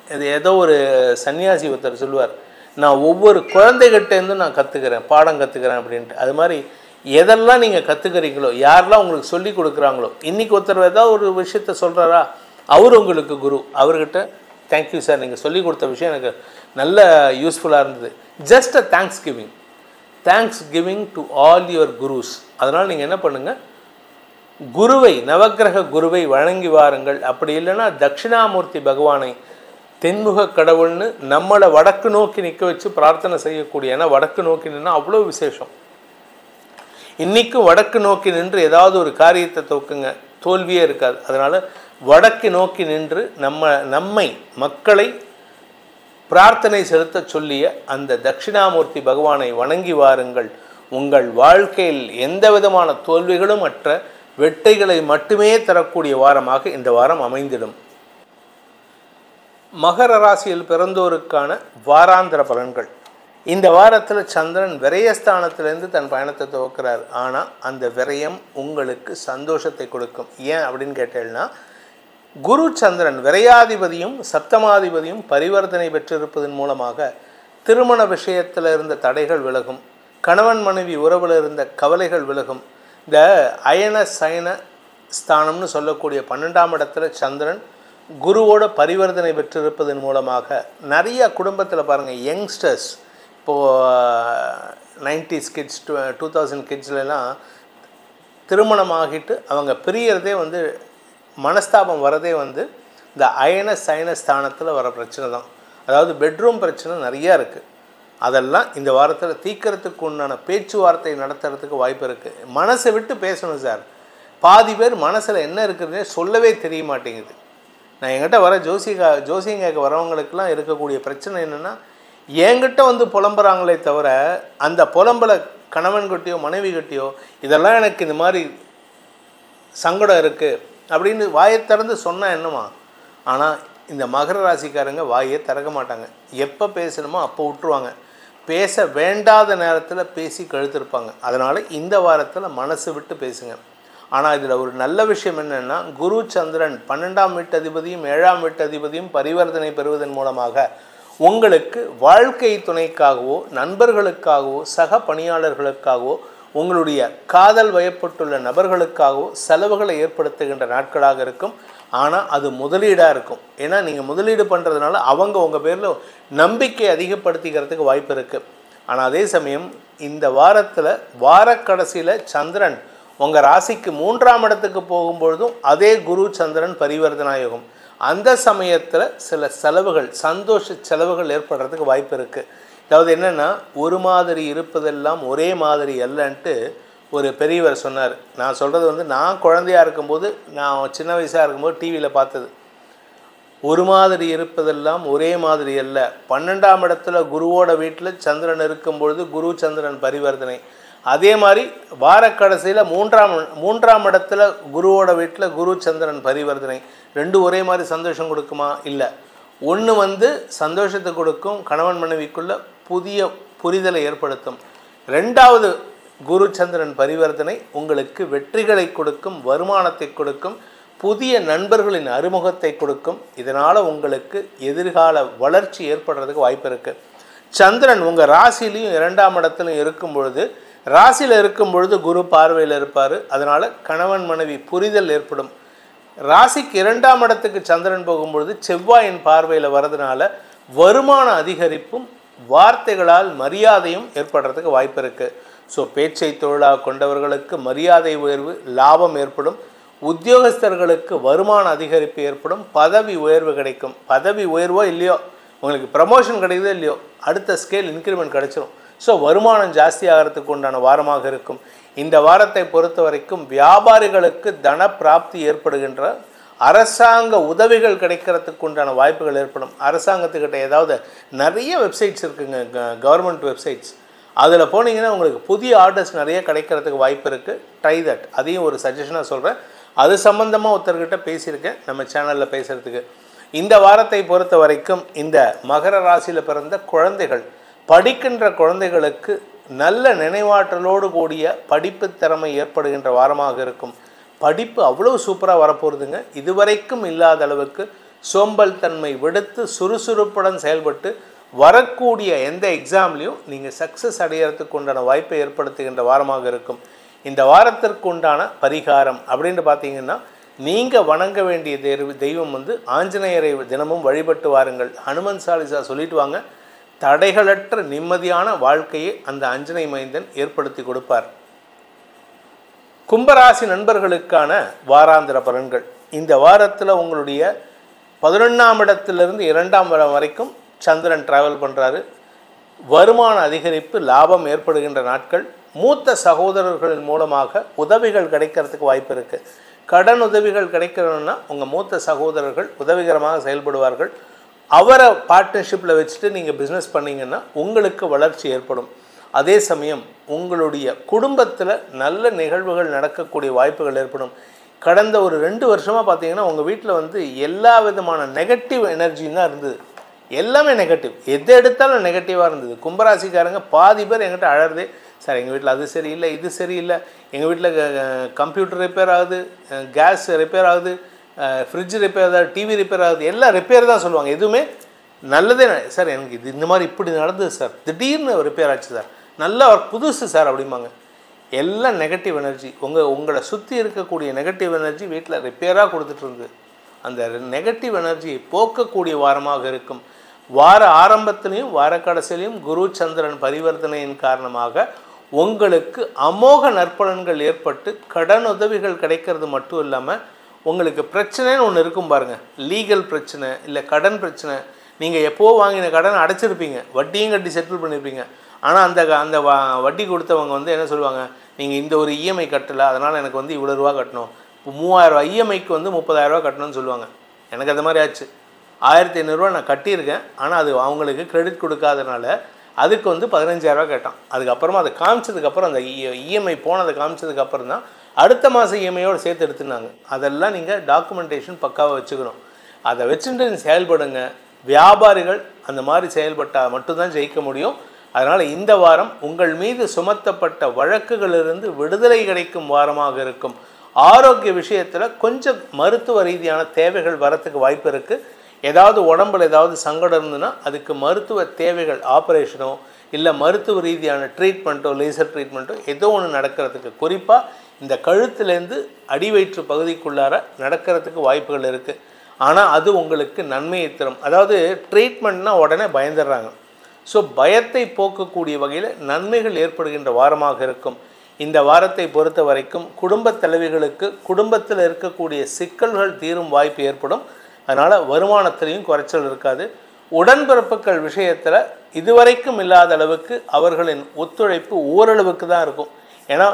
இது ஏதோ ஒரு சன்னியாசி ஒருத்தர் சொல்லுவார், நான் ஒவ்வொரு குழந்தைகிட்டேருந்து நான் கற்றுக்கிறேன், பாடம் கற்றுக்கிறேன் அப்படின்ட்டு. அது மாதிரி எதெல்லாம் நீங்கள் கற்றுக்கிறீங்களோ, யாரெல்லாம் உங்களுக்கு சொல்லி கொடுக்குறாங்களோ, இன்றைக்கி ஒருத்தர் ஏதாவது ஒரு விஷயத்த சொல்கிறாரா, அவர் உங்களுக்கு குரு. அவர்கிட்ட தேங்க்யூ சார், நீங்கள் சொல்லி கொடுத்த விஷயம் எனக்கு நல்ல யூஸ்ஃபுல்லாக இருந்தது. Just a thanks giving to all your gurus. அதனால் நீங்கள் என்ன பண்ணுங்கள், குருவை, நவக்கிரக குருவை வணங்கி வாருங்கள். அப்படி இல்லைன்னா தட்சிணாமூர்த்தி பகவானை, தென்முக கடவுள்னு நம்மளை வடக்கு நோக்கி நிற்க வச்சு பிரார்த்தனை செய்யக்கூடிய, ஏன்னா வடக்கு நோக்கி நின்னா அவ்வளோ விசேஷம். இன்றைக்கும் வடக்கு நோக்கி நின்று ஏதாவது ஒரு காரியத்தை தோக்குங்க, தோல்வியே இருக்காது. அதனால் வடக்கு நோக்கி நின்று நம்மை மக்களை பிரார்த்தனை செலுத்த சொல்லிய அந்த தட்சிணாமூர்த்தி பகவானை வணங்கி வாருங்கள். உங்கள் வாழ்க்கையில் எந்த விதமான தோல்விகளும் அற்ற வெற்றிகளை மட்டுமே தரக்கூடிய வாரமாக இந்த வாரம் அமைந்திடும். மகர ராசியில் பிறந்தோருக்கான வாராந்திர பலன்கள். இந்த வாரத்தில் சந்திரன் விரயஸ்தானத்திலேருந்து தன் பயணத்தை துவக்கிறார். ஆனால் அந்த விரயம் உங்களுக்கு சந்தோஷத்தை கொடுக்கும். ஏன் அப்படின்னு கேட்டேன்னா, குரு சந்திரன் விரையாதிபதியும் சப்தமாதிபதியும் பரிவர்த்தனை பெற்றிருப்பதன் மூலமாக திருமண விஷயத்தில் இருந்த தடைகள் விலகும், கணவன் மனைவி உறவில் இருந்த கவலைகள் விலகும். இந்த அயன சயன ஸ்தானம்னு சொல்லக்கூடிய 12ஆம் இடத்துல சந்திரன் குருவோட பரிவர்த்தனை பெற்றிருப்பதன் மூலமாக நிறைய குடும்பத்தில் பாருங்கள், யங்ஸ்டர்ஸ் இப்போது 90s கிட்ஸ் 2000 கிட்ஸ்லாம் திருமணமாகிட்டு அவங்க பிரியறதே மனஸ்தாபம் வரதே இந்த அயன சயன ஸ்தானத்தில் வர பிரச்சனை தான். அதாவது பெட்ரூம் பிரச்சனை நிறையா இருக்குது. அதெல்லாம் இந்த வாரத்தில் தீர்க்கறதுக்கு உண்டான பேச்சுவார்த்தை நடத்துறதுக்கு வாய்ப்பு இருக்குது. மனசை விட்டு பேசணும் சார். பாதி பேர் மனசில் என்ன இருக்குதுன்னே சொல்லவே தெரிய மாட்டேங்குது. நான் என்கிட்ட வர ஜோசியம் கேட்க வரவங்களுக்கெல்லாம் இருக்கக்கூடிய பிரச்சனை என்னென்னா, என்கிட்ட புலம்புறாங்களே தவிர அந்த புலம்பலை கணவன்கிட்டையோ மனைவிகிட்டையோ இதெல்லாம் எனக்கு இந்த மாதிரி சங்கடம் இருக்குது அப்படின்னு வாயை திறந்து சொன்னால் என்னமா. ஆனால் இந்த மகர ராசிக்காரங்க வாயை திறக்க மாட்டாங்க. எப்போ பேசணுமோ அப்போ விட்டுருவாங்க. பேச வேண்டாத நேரத்தில் பேசி கழுத்திருப்பாங்க. அதனால் இந்த வாரத்தில் மனசு விட்டு பேசுங்க. ஆனால் இதில் ஒரு நல்ல விஷயம் என்னென்னா, குரு சந்திரன் 12ஆம் வீட்டு அதிபதியும் 7ஆம் வீட்டு அதிபதியும் பரிவர்த்தனை பெறுவதன் மூலமாக உங்களுக்கு வாழ்க்கை துணைக்காகவோ நண்பர்களுக்காகவோ சக பணியாளர்களுக்காகவோ உங்களுடைய காதல் வயப்பட்டுள்ள நபர்களுக்காகவோ செலவுகளை ஏற்படுத்துகின்ற நாட்களாக இருக்கும். ஆனால் அது முதலீடாக இருக்கும். ஏன்னா நீங்கள் முதலீடு பண்ணுறதுனால அவங்க உங்கள் பேரில் நம்பிக்கை அதிகப்படுத்திக்கிறதுக்கு வாய்ப்பு இருக்குது. ஆனால் அதே சமயம் இந்த வாரத்தில் வாரக்கடைசியில் சந்திரன் உங்கள் ராசிக்கு 3ஆம் இடத்துக்கு போகும்பொழுதும் அதே குரு சந்திரன் பரிவர்த்தனா யோகம். அந்த சமயத்தில் சில செலவுகள், சந்தோஷ செலவுகள் ஏற்படுறதுக்கு வாய்ப்பு இருக்குது. அதாவது என்னென்னா, ஒரு மாதிரி இருப்பதெல்லாம் ஒரே மாதிரி அல்லன்ட்டு ஒரு பெரியவர் சொன்னார். நான் சொல்கிறது நான் குழந்தையாக இருக்கும்போது, நான் சின்ன வயசாக இருக்கும்போது டிவியில் பார்த்தது. ஒரு மாதிரி இருப்பதெல்லாம் ஒரே மாதிரி அல்ல. 12ஆம் இடத்துல குருவோட வீட்டில் சந்திரன் இருக்கும்பொழுது குரு சந்திரன் பரிவர்த்தனை. அதே மாதிரி வாரக்கடைசியில் 3ஆம் இடத்துல குருவோட வீட்டில் குரு சந்திரன் பரிவர்த்தனை. ரெண்டும் ஒரே மாதிரி சந்தோஷம் கொடுக்குமா? இல்லை. ஒன்று சந்தோஷத்தை கொடுக்கும், கணவன் மனைவிக்குள்ள புதிய புரிதலை ஏற்படுத்தும். 2வது குரு சந்திரன் பரிவர்த்தனை உங்களுக்கு வெற்றிகளை கொடுக்கும், வருமானத்தை கொடுக்கும், புதிய நண்பர்களின் அறிமுகத்தை கொடுக்கும். இதனால் உங்களுக்கு எதிர்கால வளர்ச்சி ஏற்படுறதுக்கு வாய்ப்பு இருக்குது. சந்திரன் உங்கள் ராசிலையும் 2ஆம் இடத்துலையும் இருக்கும் பொழுது ராசியில் இருக்கும் பொழுது குரு பார்வையில் இருப்பார். அதனால் கணவன் மனைவி புரிதல் ஏற்படும். ராசிக்கு 2ஆம் இடத்துக்கு சந்திரன் போகும்பொழுது செவ்வாயின் பார்வையில் வர்றதுனால வருமான அதிகரிப்பும் வார்த்தைகளால் மரியாதையும் ஏற்படுறதுக்கு வாய்ப்பு இருக்குது. ஸோ பேச்சை தொழிலாக கொண்டவர்களுக்கு மரியாதை உயர்வு, லாபம் ஏற்படும். உத்தியோகஸ்தர்களுக்கு வருமான அதிகரிப்பு ஏற்படும். பதவி உயர்வு கிடைக்கும். பதவி உயர்வோ இல்லையோ, உங்களுக்கு ப்ரமோஷன் கிடைக்குதோ இல்லையோ, அடுத்த ஸ்கேல் இன்க்ரிமெண்ட் கிடைச்சிடும். ஸோ வருமானம் ஜாஸ்தி ஆகிறதுக்கு உண்டான வாரமாக இருக்கும். இந்த வாரத்தை பொறுத்த வரைக்கும் வியாபாரிகளுக்கு தன பிராப்தி ஏற்படுகின்ற, அரசாங்க உதவிகள் கிடைக்கிறதுக்கு உண்டான வாய்ப்புகள் ஏற்படும். அரசாங்கத்துக்கிட்ட ஏதாவது நிறைய வெப்சைட்ஸ் இருக்குங்க, கவர்மெண்ட் வெப்சைட்ஸ். அதில் போனீங்கன்னா உங்களுக்கு புதிய ஆர்டர்ஸ் நிறைய கிடைக்கிறதுக்கு வாய்ப்பு இருக்குது. Try that. அதையும் ஒரு சஜஷனாக சொல்கிறேன். அது சம்மந்தமாக ஒருத்தர்கிட்ட பேசியிருக்கேன் நம்ம சேனலில் பேசுகிறதுக்கு. இந்த வாரத்தை பொறுத்த வரைக்கும் இந்த மகர ராசியில் பிறந்த குழந்தைகள், படிக்கின்ற குழந்தைகளுக்கு நல்ல நினைவாற்றலோடு கூடிய படிப்பு திறமை ஏற்படுகின்ற வாரமாக இருக்கும். படிப்பு அவ்வளோ சூப்பராக வரப்போகுதுங்க. இதுவரைக்கும் இல்லாத அளவுக்கு சோம்பல் தன்மை விடுத்து சுறுசுறுப்புடன் செயல்பட்டு வரக்கூடிய எந்த எக்ஸாம்லேயும் நீங்கள் சக்ஸஸ் அடைகிறதுக்கு உண்டான வாய்ப்பை ஏற்படுத்துகின்ற வாரமாக இருக்கும். இந்த வாரத்திற்கு உண்டான பரிகாரம் அப்படின்னு பார்த்தீங்கன்னா, நீங்கள் வணங்க வேண்டிய தெய்வம் ஆஞ்சநேயரை தினமும் வழிபட்டு வாருங்கள். ஹனுமன் சாலிசா சொல்லிட்டு வாங்க. தடைகளற்ற நிம்மதியான வாழ்க்கையை அந்த ஆஞ்சநேய மைந்தன் ஏற்படுத்தி கொடுப்பார். கும்பராசி நண்பர்களுக்கான வாராந்திர பலன்கள். இந்த வாரத்தில் உங்களுடைய 11ஆம் இடத்திலிருந்து 2ஆம் இடம் வரைக்கும் சந்திரன் டிராவல் பண்ணுறாரு. வருமான அதிகரிப்பு, லாபம் ஏற்படுகின்ற நாட்கள். மூத்த சகோதரர்களின் மூலமாக உதவிகள் கிடைக்கிறதுக்கு வாய்ப்பு இருக்குது. கடன் உதவிகள் கிடைக்கணும்னா உங்கள் மூத்த சகோதரர்கள் உதவிகரமாக செயல்படுவார்கள். அவரை பார்ட்னர்ஷிப்பில் வச்சுட்டு நீங்கள் பிஸ்னஸ் பண்ணிங்கன்னா உங்களுக்கு வளர்ச்சி ஏற்படும். அதே சமயம் உங்களுடைய குடும்பத்தில் நல்ல நிகழ்வுகள் நடக்கக்கூடிய வாய்ப்புகள் ஏற்படும். கடந்த ஒரு 2 வருஷமாக பார்த்தீங்கன்னா உங்கள் வீட்டில் எல்லா விதமான நெகட்டிவ் எனர்ஜின்னு தான் இருந்தது. எல்லாமே நெகட்டிவ், எது எடுத்தாலும் நெகட்டிவாக இருந்தது. கும்பராசிக்காரங்க பாதி பேர் எங்கிட்ட அழறதே, சார் எங்கள் வீட்டில் அது சரியில்லை, இது சரியில்லை, எங்கள் வீட்டில் கம்ப்யூட்டர் ரிப்பேர் ஆகுது, கேஸ் ரிப்பேர் ஆகுது, ஃப்ரிட்ஜ் ரிப்பேர் ஆகுது, டிவி ரிப்பேர் ஆகுது, எல்லாம் ரிப்பேர் தான் சொல்லுவாங்க. எதுவுமே நல்லதே சார், எனக்கு இது இந்த மாதிரி இப்படி நடந்தது சார், திடீர்னு ரிப்பேர் ஆச்சு சார், நல்லா புதுசு சார் அப்படிம்பாங்க. எல்லாம் நெகட்டிவ் எனர்ஜி. உங்களை சுற்றி இருக்கக்கூடிய நெகட்டிவ் எனர்ஜி வீட்டில் ரிப்பேராக கொடுத்துட்டு இருந்தது. அந்த நெகட்டிவ் எனர்ஜியை போக்கக்கூடிய வாரமாக இருக்கும். வார ஆரம்பத்திலையும் வார கடைசிலையும் குரு சந்திரன் பரிவர்த்தனையின் காரணமாக உங்களுக்கு அமோக நற்பலன்கள் ஏற்பட்டு கடன் உதவிகள் கிடைக்கிறது மட்டும் இல்லாமல் உங்களுக்கு பிரச்சனைன்னு ஒன்று இருக்கும் பாருங்கள். லீகல் பிரச்சனை இல்லை கடன் பிரச்சனை. நீங்கள் எப்போ வாங்கின கடன் அடைச்சிருப்பீங்க, வட்டியும் கட்டி செட்டில் பண்ணியிருப்பீங்க. ஆனால் அந்த வட்டி கொடுத்தவங்க என்ன சொல்லுவாங்க, நீங்கள் இந்த ஒரு இஎம்ஐ கட்டலை, அதனால் எனக்கு இவ்வளோ ரூபா கட்டணும், இப்போ 3000 இஎம்ஐக்கு 30,000 கட்டணும்னு சொல்லுவாங்க. எனக்கு அது மாதிரி ஆச்சு. 1500 நான் கட்டியிருக்கேன். ஆனால் அது அவங்களுக்கு கிரெடிட் கொடுக்காதனால அதுக்கு 15,000 கேட்டான். அதுக்கப்புறமா அதை காமிச்சதுக்கப்புறம், அந்த இஎம்ஐ போனதை காமிச்சதுக்கப்புறம் தான் அடுத்த மாதம் இஎம்ஐயோடு சேர்த்து எடுத்துனாங்க. அதெல்லாம் நீங்கள் டாக்குமெண்டேஷன் பக்காவாக வச்சுக்கணும். அதை வச்சுட்டு செயல்படுங்க. வியாபாரிகள் அந்த மாதிரி செயல்பட்டால் மட்டும்தான் ஜெயிக்க முடியும். அதனால் இந்த வாரம் உங்கள் மீது சுமத்தப்பட்ட வழக்குகளிலிருந்து விடுதலை கிடைக்கும் வாரமாக இருக்கும். ஆரோக்கிய விஷயத்தில் கொஞ்சம் மருத்துவ ரீதியான தேவைகள் வரத்துக்கு வாய்ப்பு இருக்குது. ஏதாவது உடம்பில் ஏதாவது சங்கடம் இருந்ததுன்னா அதுக்கு மருத்துவ தேவைகள், ஆப்ரேஷனோ இல்லை மருத்துவ ரீதியான ட்ரீட்மெண்ட்டோ, லேசர் ட்ரீட்மெண்ட்டோ ஏதோ ஒன்று நடக்கிறதுக்கு, குறிப்பாக இந்த கழுத்துலேருந்து அடிவயிற்று பகுதிக்குள்ளார நடக்கிறதுக்கு வாய்ப்புகள் இருக்குது. ஆனால் அது உங்களுக்கு நன்மையை தரும். அதாவது ட்ரீட்மெண்ட்னால் உடனே பயந்துடுறாங்க. ஸோ பயத்தை போக்கக்கூடிய வகையில் நன்மைகள் ஏற்படுகின்ற வாரமாக இருக்கும். இந்த வாரத்தை பொறுத்த வரைக்கும் குடும்பத் தலைவிகளுக்கு குடும்பத்தில் இருக்கக்கூடிய சிக்கல்கள் தீரும் வாய்ப்பு ஏற்படும். அதனால் வருமானத்திலையும் குறைச்சல் இருக்காது. உடன்பிறப்புகள் விஷயத்தில் இதுவரைக்கும் இல்லாத அளவுக்கு அவர்களின் ஒத்துழைப்பு ஓரளவுக்கு தான் இருக்கும். ஏன்னா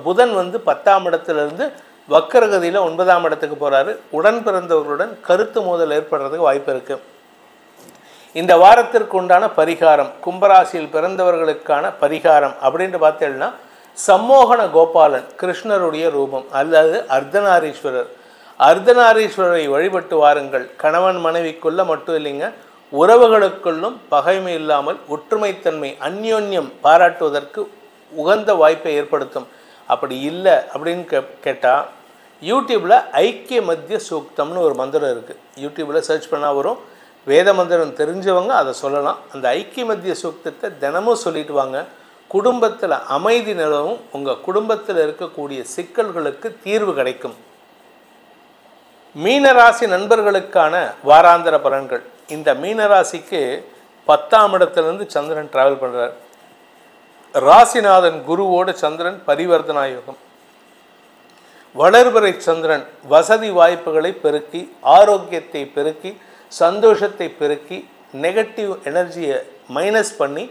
புதன் 10ஆம் இடத்துலேருந்து வக்கரகதியில் 9ஆம் இடத்துக்கு போகிறாரு. உடன் பிறந்தவர்களுடன் கருத்து மோதல் ஏற்படுறதுக்கு வாய்ப்பு இருக்குது. இந்த வாரத்திற்கு உண்டான பரிகாரம், கும்பராசியில் பிறந்தவர்களுக்கான பரிகாரம் அப்படின்ட்டு பார்த்தீங்கன்னா, சம்மோகன கோபாலன் கிருஷ்ணருடைய ரூபம் அல்லது அர்த்தநாரீஸ்வரர். அர்த்தநாரீஸ்வரரை வழிபட்டு வாருங்கள். கணவன் மனைவிக்குள்ள மட்டும் இல்லைங்க, உறவுகளுக்குள்ளும் பகைமை இல்லாமல் ஒற்றுமைத்தன்மை, அந்யோன்யம் பாராட்டுவதற்கு உகந்த வாய்ப்பை ஏற்படுத்தும். அப்படி இல்லை அப்படின்னு கேட்டால் யூடியூப்பில் ஐக்கிய மத்திய சூக்தம்னு ஒரு மந்திரம் இருக்குது. யூடியூப்பில் சர்ச் பண்ணால் வரும். வேத மந்திரம் தெரிஞ்சவங்க அதை சொல்லலாம். அந்த ஐக்கிய மத்திய சூக்தத்தை தினமும் சொல்லிட்டு வாங்க. குடும்பத்தில் அமைதி நிலவும், உங்கள் குடும்பத்தில் இருக்கக்கூடிய சிக்கல்களுக்கு தீர்வு கிடைக்கும். மீனராசி நண்பர்களுக்கான வாராந்திர பலன்கள். இந்த மீனராசிக்கு 10ஆம் இடத்திலிருந்து சந்திரன் டிராவல் பண்ணுறார். ராசிநாதன் குருவோடு சந்திரன் பரிவர்த்தனா யோகம். வளர்பிறை சந்திரன் வசதி வாய்ப்புகளை பெருக்கி, ஆரோக்கியத்தை பெருக்கி, சந்தோஷத்தை பெருக்கி, நெகட்டிவ் எனர்ஜியை மைனஸ் பண்ணி,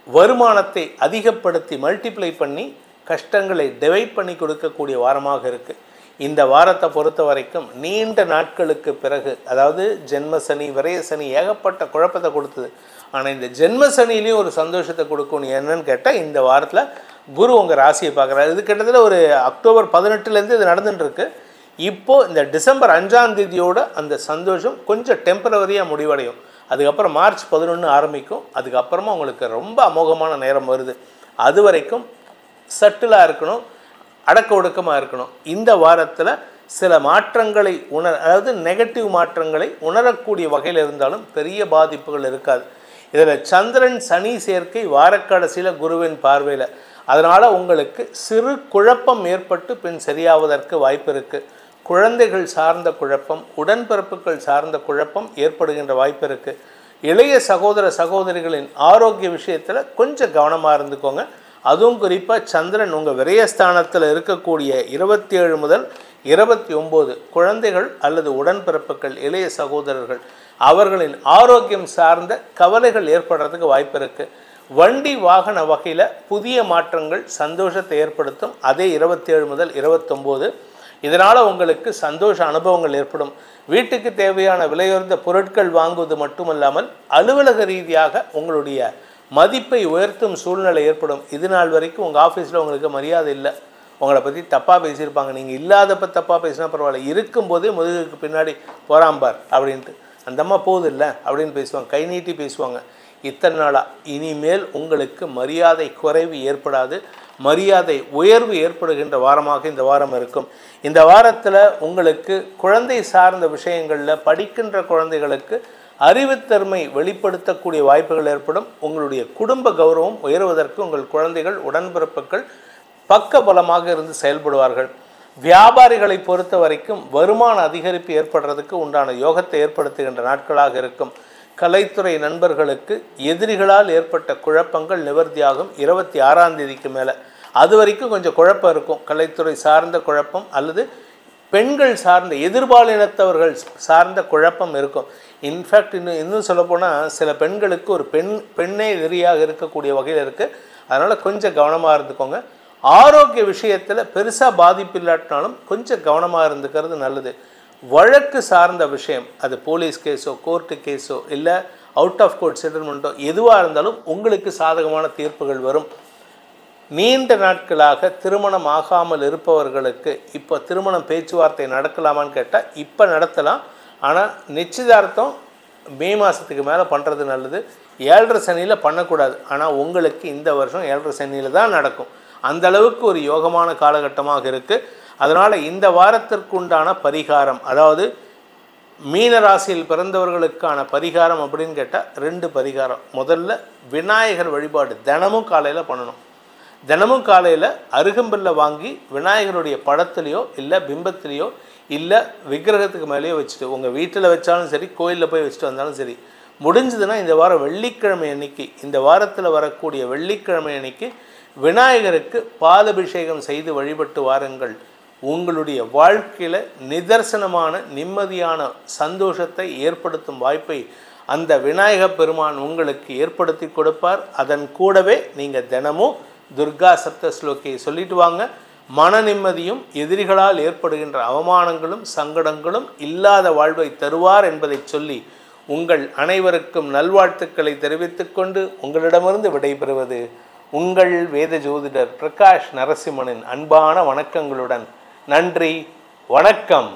வருமானத்தை அதிகப்படுத்தி மல்டிப்ளை பண்ணி, கஷ்டங்களை டிவைட் பண்ணி கொடுக்கக்கூடிய வாரமாக இருக்குது. இந்த வாரத்தை பொறுத்த வரைக்கும் நீண்ட நாட்களுக்கு பிறகு, அதாவது ஜென்மசனி, விரயசனி ஏகப்பட்ட குழப்பத்தை கொடுத்தது. ஆனால் இந்த ஜென்மசனிலையும் ஒரு சந்தோஷத்தை கொடுக்கணும். என்னன்னு கேட்டால், இந்த வாரத்தில் குரு உங்கள் ராசியை பார்க்குறாரு. இது கிட்டத்தட்ட ஒரு அக்டோபர் 18 இது நடந்துட்டுருக்கு. இப்போது இந்த டிசம்பர் 5ஆம் தேதியோட அந்த சந்தோஷம் கொஞ்சம் டெம்பரவரியாக முடிவடையும். அதுக்கப்புறம் மார்ச் 11 ஆரம்பிக்கும். அதுக்கப்புறமா உங்களுக்கு ரொம்ப அமோகமான நேரம் வருது. அது வரைக்கும் சட்டிலாக இருக்கணும், அடக்க ஒடுக்கமாக இருக்கணும். இந்த வாரத்தில் சில மாற்றங்களை அதாவது நெகட்டிவ் மாற்றங்களை உணரக்கூடிய வகையில் இருந்தாலும் பெரிய பாதிப்புகள் இருக்காது. இதில் சந்திரன் சனி சேர்க்கை வாரக்கடைசியில் குருவின் பார்வையில், அதனால் உங்களுக்கு சிறு குழப்பம் ஏற்பட்டு பின் சரியாவதற்கு வாய்ப்பு இருக்குது. குழந்தைகள் சார்ந்த குழப்பம், உடன்பிறப்புகள் சார்ந்த குழப்பம் ஏற்படுகின்ற வாய்ப்பு இருக்குது. இளைய சகோதர சகோதரிகளின் ஆரோக்கிய விஷயத்தில் கொஞ்சம் கவனமாக இருந்துக்கோங்க. அதுவும் குறிப்பாக சந்திரன் உங்கள் விரயஸ்தானத்தில் இருக்கக்கூடிய 27 முதல் 29 குழந்தைகள் அல்லது உடன்பிறப்புகள், இளைய சகோதரர்கள், அவர்களின் ஆரோக்கியம் சார்ந்த கவலைகள் ஏற்படுறதுக்கு வாய்ப்பு இருக்குது. வண்டி வாகன வகையில் புதிய மாற்றங்கள் சந்தோஷத்தை ஏற்படுத்தும். அதே 27 முதல் 29. இதனால் உங்களுக்கு சந்தோஷ அனுபவங்கள் ஏற்படும். வீட்டுக்கு தேவையான விலையுயர்ந்த பொருட்கள் வாங்குவது மட்டுமல்லாமல் அலுவலக ரீதியாக உங்களுடைய மதிப்பை உயர்த்தும் சூழ்நிலை ஏற்படும். இது நாள் வரைக்கும் உங்கள் ஆஃபீஸில் உங்களுக்கு மரியாதை இல்லை, உங்களை பற்றி தப்பாக பேசியிருப்பாங்க. நீங்கள் இல்லாதப்ப தப்பாக பேசினா பரவாயில்ல, இருக்கும்போதே முதுகுக்கு பின்னாடி போராம்பார் அப்படின்ட்டு, அந்த அம்மா போகுது இல்லை அப்படின்னு பேசுவாங்க, கை நீட்டி பேசுவாங்க. இத்தனை நாளாக இனிமேல் உங்களுக்கு மரியாதை குறைவு ஏற்படாது, மரியாதை உயர்வு ஏற்படுகின்ற வாரமாக இந்த வாரம் இருக்கும். இந்த வாரத்தில் உங்களுக்கு குழந்தை சார்ந்த விஷயங்களில் படிக்கின்ற குழந்தைகளுக்கு அறிவுத்திறமை வெளிப்படுத்தக்கூடிய வாய்ப்புகள் ஏற்படும். உங்களுடைய குடும்ப கௌரவம் உயர்வதற்கு உங்கள் குழந்தைகள், உடன்பிறப்புகள் பக்க பலமாக இருந்து செயல்படுவார்கள். வியாபாரிகளை பொறுத்த வரைக்கும் வருமான அதிகரிப்பு ஏற்படுறதுக்கு உண்டான யோகத்தை ஏற்படுத்துகின்ற நாட்களாக இருக்கும். கலைத்துறை நண்பர்களுக்கு எதிரிகளால் ஏற்பட்ட குழப்பங்கள் நிவர்த்தியாகும் 26ஆம் தேதிக்கு மேலே. அது வரைக்கும் கொஞ்சம் குழப்பம் இருக்கும், கலைத்துறை சார்ந்த குழப்பம் அல்லது பெண்கள் சார்ந்த எதிர்பாலினத்தவர்கள் சார்ந்த குழப்பம் இருக்கும். இன்ஃபேக்ட் இன்னும் சொல்லப்போனால் சில பெண்களுக்கு ஒரு பெண்ணே எதிரியாக இருக்கக்கூடிய வகையில் இருக்குது. அதனால் கொஞ்சம் கவனமாக இருந்துக்கோங்க. ஆரோக்கிய விஷயத்தில் பெருசாக பாதிப்பு இல்லாட்டினாலும் கொஞ்சம் கவனமாக இருந்துக்கிறது நல்லது. வழக்கு சார்ந்த விஷயம், அது போலீஸ் கேஸோ கோர்ட்டு கேஸோ இல்லை அவுட் ஆஃப் கோர்ட் செட்டில்மெண்ட்டோ எதுவாக இருந்தாலும் உங்களுக்கு சாதகமான தீர்ப்புகள் வரும். நீண்ட நாட்களாக திருமணம் ஆகாமல் இருப்பவர்களுக்கு இப்போ திருமணம் பேச்சுவார்த்தை நடக்கலாமான்னு கேட்டால் இப்போ நடத்தலாம். ஆனால் நிச்சயதார்த்தம் மே மாதத்துக்கு மேலே பண்ணுறது நல்லது. 7.5 சனியில் பண்ணக்கூடாது. ஆனால் உங்களுக்கு இந்த வருஷம் 7.5 சனியில் தான் நடக்கும். அந்த அளவுக்கு ஒரு யோகமான காலகட்டமாக இருக்குது. அதனால் இந்த வாரத்திற்குண்டான பரிகாரம், அதாவது மீன ராசியில் பிறந்தவர்களுக்கான பரிகாரம் அப்படின்னு கேட்டால் 2 பரிகாரம். முதல்ல விநாயகர் வழிபாடு தினமும் காலையில் பண்ணணும். தினமும் காலையில் அருகம்புல்லை வாங்கி விநாயகருடைய படத்துலையோ இல்லை பிம்பத்துலேயோ இல்லை விக்கிரகத்துக்கு மேலேயோ வச்சுட்டு, உங்கள் வீட்டில் வச்சாலும் சரி, கோயிலில் போய் வச்சுட்டு வந்தாலும் சரி, முடிஞ்சதுன்னா இந்த வாரம் வெள்ளிக்கிழமை அன்னைக்கு, இந்த வாரத்தில் வரக்கூடிய வெள்ளிக்கிழமை அன்னைக்கு விநாயகருக்கு பாலபிஷேகம் செய்து வழிபட்டு வாருங்கள். உங்களுடைய வாழ்க்கையில் நிதர்சனமான நிம்மதியான சந்தோஷத்தை ஏற்படுத்தும் வாய்ப்பை அந்த விநாயக பெருமான் உங்களுக்கு ஏற்படுத்தி கொடுப்பார். அதன் கூடவே நீங்கள் தினமும் துர்கா சப்த ஸ்லோகியை சொல்லிட்டு வாங்க. மன நிம்மதியும் எதிரிகளால் ஏற்படுகின்ற அவமானங்களும் சங்கடங்களும் இல்லாத வாழ்வை தருவார் என்பதை சொல்லி உங்கள் அனைவருக்கும் நல்வாழ்த்துக்களை தெரிவித்துக்கொண்டு உங்களிடமிருந்து விடைபெறுவது உங்கள் வேத ஜோதிடர் பிரகாஷ் நரசிம்மனின் அன்பான வணக்கங்களுடன். நன்றி, வணக்கம்.